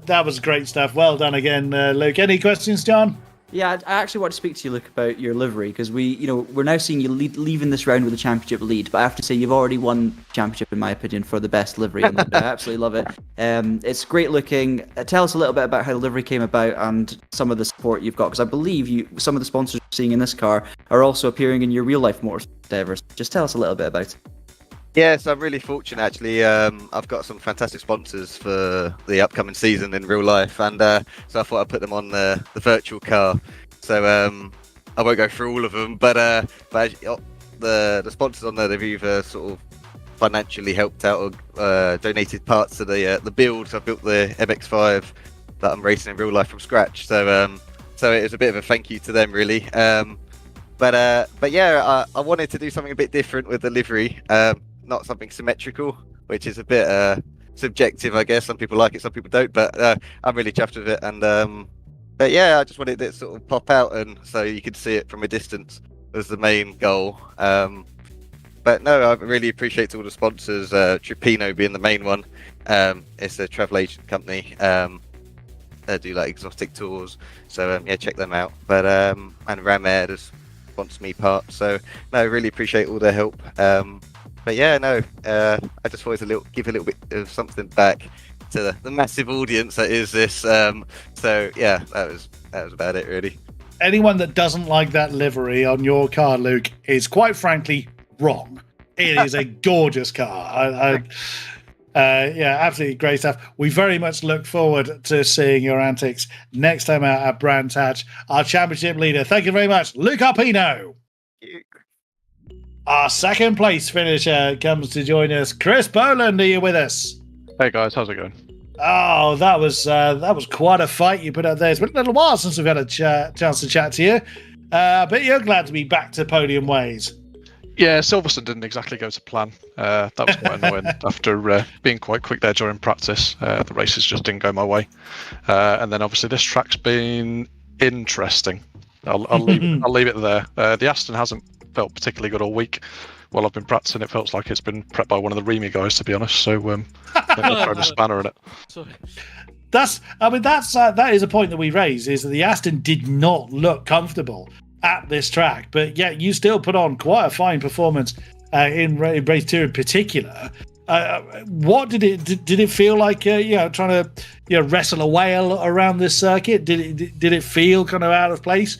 that was great stuff. Well done again, Luke. Any questions, John? Yeah, I actually want to speak to you, Luke, about your livery because we're now seeing you leaving this round with a championship lead. But I have to say, you've already won championship, in my opinion, for the best livery. I absolutely love it. It's great looking. Tell us a little bit about how the livery came about and some of the support you've got, because I believe some of the sponsors you're seeing in this car are also appearing in your real life motorsport endeavours. Just tell us a little bit about it. Yeah, so I'm really fortunate actually. I've got some fantastic sponsors for the upcoming season in real life, and so I thought I'd put them on the virtual car. So I won't go through all of them, but the sponsors on there, they've either sort of financially helped out or donated parts to the build. So I built the MX-5 that I'm racing in real life from scratch. So it was a bit of a thank you to them, really. But yeah, I wanted to do something a bit different with the livery. Not something symmetrical, which is a bit subjective, I guess. Some people like it, some people don't. But I'm really chuffed with it, and but yeah, I just wanted it to sort of pop out, and so you could see it from a distance was the main goal. But no, I really appreciate all the sponsors. Tripino being the main one. It's a travel agent company. They do like exotic tours, so yeah, check them out. But and Ramair does sponsor me part, so no, really appreciate all their help. But yeah, no, I just wanted to give a little bit of something back to the massive audience that is this. So yeah, that was about it, really. Anyone that doesn't like that livery on your car, Luke, is quite frankly wrong. It is a gorgeous car. Yeah, absolutely great stuff. We very much look forward to seeing your antics next time out at Brands Hatch. Our championship leader, thank you very much, Luke Arpino. Our second place finisher comes to join us. Chris Boland, are you with us? Hey guys, how's it going? Oh, that was quite a fight you put up there. It's been a little while since we've had a chance to chat to you. But you're glad to be back to podium ways. Yeah, Silverstone didn't exactly go to plan. That was quite annoying. After being quite quick there during practice, the races just didn't go my way. And then obviously this track's been interesting. I'll leave it there. The Aston hasn't felt particularly good all week. While I've been practicing, it feels like it's been prepped by one of the Remy guys, to be honest. So I think they're throwing a spanner in it. Sorry. That is a point that we raise, is that the Aston did not look comfortable at this track, but yet you still put on quite a fine performance in race 2 in particular. What did it feel like? Trying to wrestle away around this circuit. Did it feel kind of out of place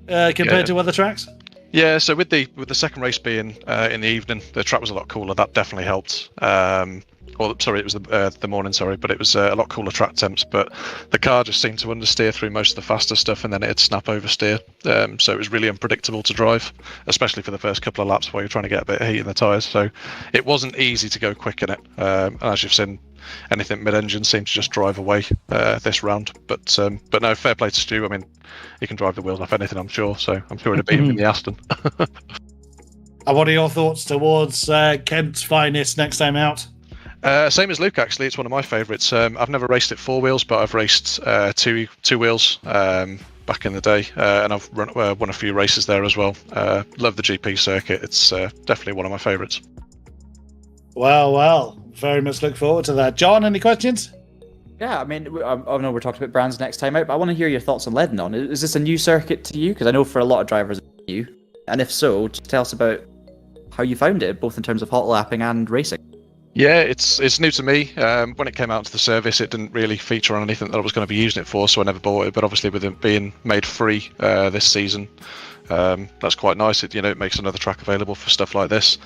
compared to other tracks? Yeah, so with the second race being in the evening, the track was a lot cooler. That definitely helped. It was the morning, but it was a lot cooler track temps. But the car just seemed to understeer through most of the faster stuff, and then it'd snap oversteer. So it was really unpredictable to drive, especially for the first couple of laps while you're trying to get a bit of heat in the tyres. So it wasn't easy to go quick in it. And as you've seen, anything mid-engine seemed to just drive away this round. But no, fair play to Stu. I mean, he can drive the wheels off anything, I'm sure. So I'm sure he'd beat him in the Aston. And what are your thoughts towards Kent's finest next time out? Same as Luke, actually. It's one of my favourites. I've never raced it 4 wheels, but I've raced two wheels back in the day, and I've won a few races there as well. Love the GP circuit. It's definitely one of my favourites. Well, very much look forward to that. John, any questions? Yeah, I mean, I know we're talking about brands next time out, but I want to hear your thoughts on Ledanon. Is this a new circuit to you? Because I know for a lot of drivers it's new. And if so, just tell us about how you found it, both in terms of hot lapping and racing. Yeah, it's new to me. When it came out to the service, it didn't really feature on anything that I was going to be using it for, so I never bought it. But obviously, with it being made free this season, that's quite nice. It makes another track available for stuff like this.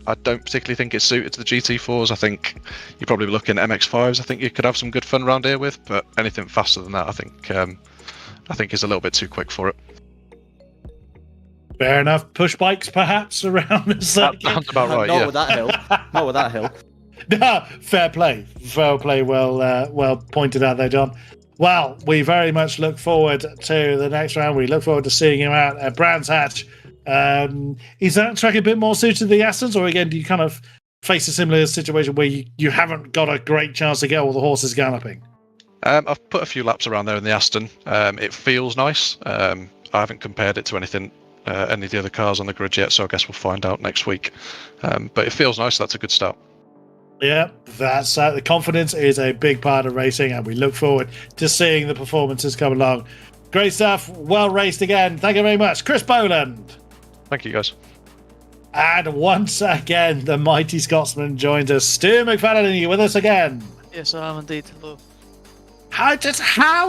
I don't particularly think it's suited to the GT4s. I think you're probably looking at MX-5s. I think you could have some good fun around here with, but anything faster than that, I think is a little bit too quick for it. Fair enough. Push bikes, perhaps, around the circuit. That's about right. Not with that hill. Not with that hill. No, fair play. Well pointed out there, John. Well, we very much look forward to the next round. We look forward to seeing him out at Brands Hatch. Is that track a bit more suited to the Astons, or again, do you kind of face a similar situation where you haven't got a great chance to get all the horses galloping? I've put a few laps around there in the Aston. It feels nice. I haven't compared it to any of the other cars on the grid yet, so I guess we'll find out next week. But it feels nice. That's a good start. Yeah, that's the confidence is a big part of racing, and we look forward to seeing the performances come along Great stuff. Well raced again. Thank you very much. Chris Boland. Thank you, guys. And once again, the mighty Scotsman joins us. Stu McFadden, are you with us again? Yes, I am indeed. Hello. How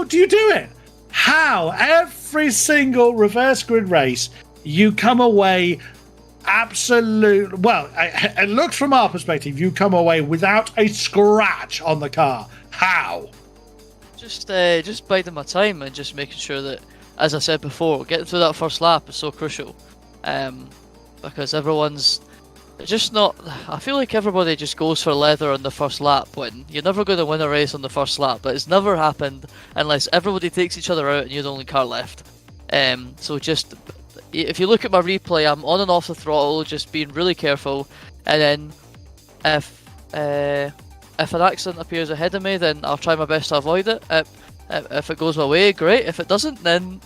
do you do it? How? Every single reverse grid race, you come away absolute. Well, it looks from our perspective, you come away without a scratch on the car. How? Just biding my time and just making sure that, as I said before, getting through that first lap is so crucial. Because everyone's just not. I feel like everybody just goes for leather on the first lap when you're never going to win a race on the first lap. But it's never happened unless everybody takes each other out and you're the only car left. So just if you look at my replay, I'm on and off the throttle, just being really careful. And then if an accident appears ahead of me, then I'll try my best to avoid it. If it goes my way, great. If it doesn't, then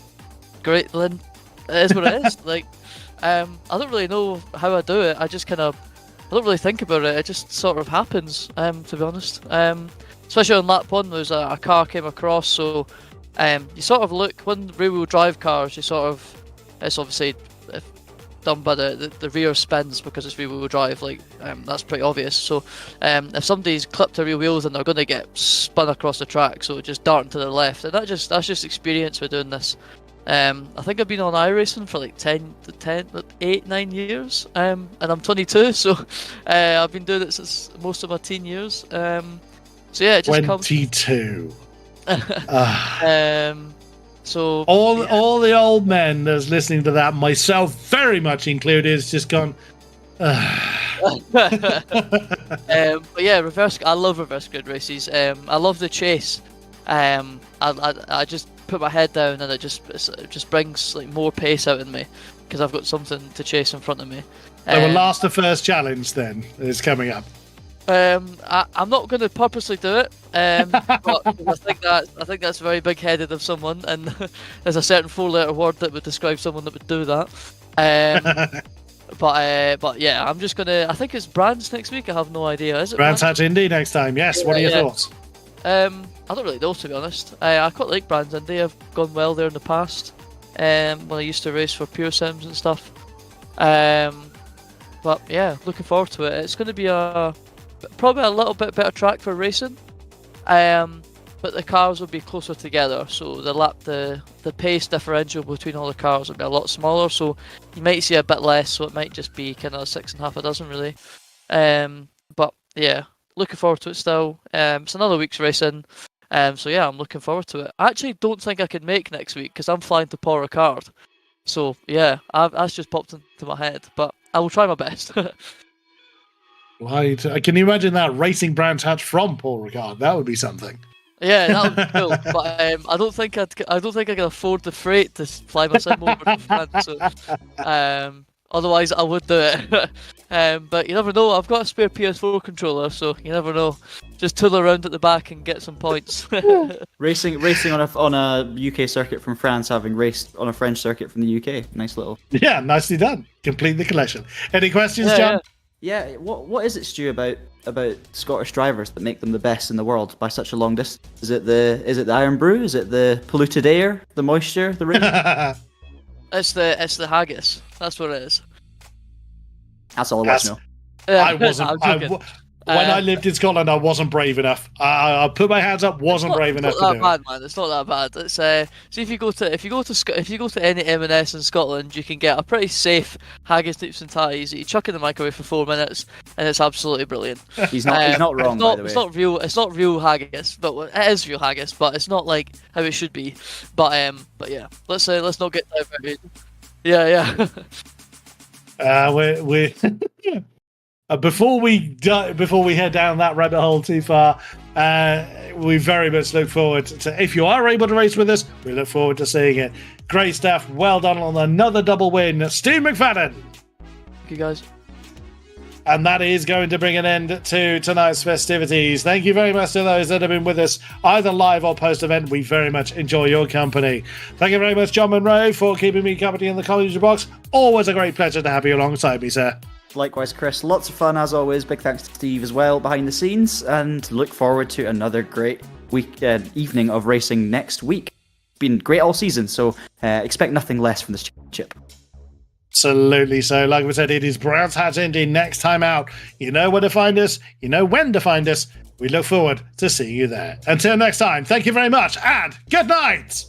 great. Then it is what it is. Like. I don't really know how I do it. I don't really think about it. It just sort of happens, to be honest. Especially on lap 1, there's a car came across, so you sort of look, when rear-wheel drive cars, it's obviously done by the rear spins because it's rear-wheel drive, that's pretty obvious. So if somebody's clipped their rear wheels, then they're going to get spun across the track, so just darting to the left. And that's just experience with doing this. I think I've been on iRacing for like 8-9 years, and I'm 22, so I've been doing it since most of my teen years. So yeah, it just 22. So all the old men that's listening to that, myself very much included, is just gone. But yeah, I love reverse grid races. I love the chase. I just put my head down and it just brings like more pace out in me because I've got something to chase in front of me. So we'll last the first challenge then. It's coming up. I'm not going to purposely do it, but I think that's very big-headed of someone, and there's a certain 4-letter word that would describe someone that would do that. But yeah, I'm just gonna. I think it's Brands next week. I have no idea. Is it Brands Hatch Indy next time? Yes. What are your thoughts? I don't really know, to be honest. I quite like Brands Indy. I've gone well there in the past. When I used to race for Pure Sims and stuff. But yeah, looking forward to it. It's going to be probably a little bit better track for racing. But the cars will be closer together, so the pace differential between all the cars will be a lot smaller. So you might see a bit less. So it might just be kind of 6.5 a dozen, really. But yeah, looking forward to it still. It's another week's racing. So yeah, I'm looking forward to it. I actually don't think I can make next week because I'm flying to Paul Ricard. So yeah, that's just popped into my head, but I will try my best. Right. Can you imagine that racing Brands Hatch from Paul Ricard? That would be something. Yeah, that would be cool. But I don't think I can afford the freight to fly myself over to France. So, otherwise, I would do it. But you never know. I've got a spare PS4 controller, so you never know. Just tool around at the back and get some points. Racing on a UK circuit from France, having raced on a French circuit from the UK. Nice little. Yeah, nicely done. Complete the collection. Any questions, John? Yeah. What is it, Stu, about Scottish drivers that make them the best in the world by such a long distance? Is it the Iron Brew? Is it the polluted air, the moisture, the rain? It's the haggis. That's what it is. That's all I want to know. I wasn't. When I lived in Scotland, I wasn't brave enough. I put my hands up. Wasn't brave enough to do it. Man. It's not that bad. It's see if you go to any M&S in Scotland, you can get a pretty safe haggis, nips and ties that you chuck in the microwave for 4 minutes, and it's absolutely brilliant. He's not wrong. By the way, it's not real haggis, but it is real haggis. But it's not like how it should be. But yeah, let's not get diverted. Yeah. Before we head down that rabbit hole too far, we very much look forward to, if you are able to race with us, we look forward to seeing it. Great stuff. Well done on another double win, Steve McFadden. Thank you, guys. And that is going to bring an end to tonight's festivities. Thank you very much to those that have been with us, either live or post-event. We very much enjoy your company. Thank you very much, John Monroe, for keeping me company in the college box. Always a great pleasure to have you alongside me, sir. Likewise, Chris. Lots of fun as always. Big thanks to Steve as well behind the scenes, and look forward to another great evening of racing next week. been great all season. So expect nothing less from this championship. Absolutely. So, like we said, it is Brands Hatch Indy next time out. You know where to find us. You know when to find us. We look forward to seeing you there. Until next time, thank you very much and good night.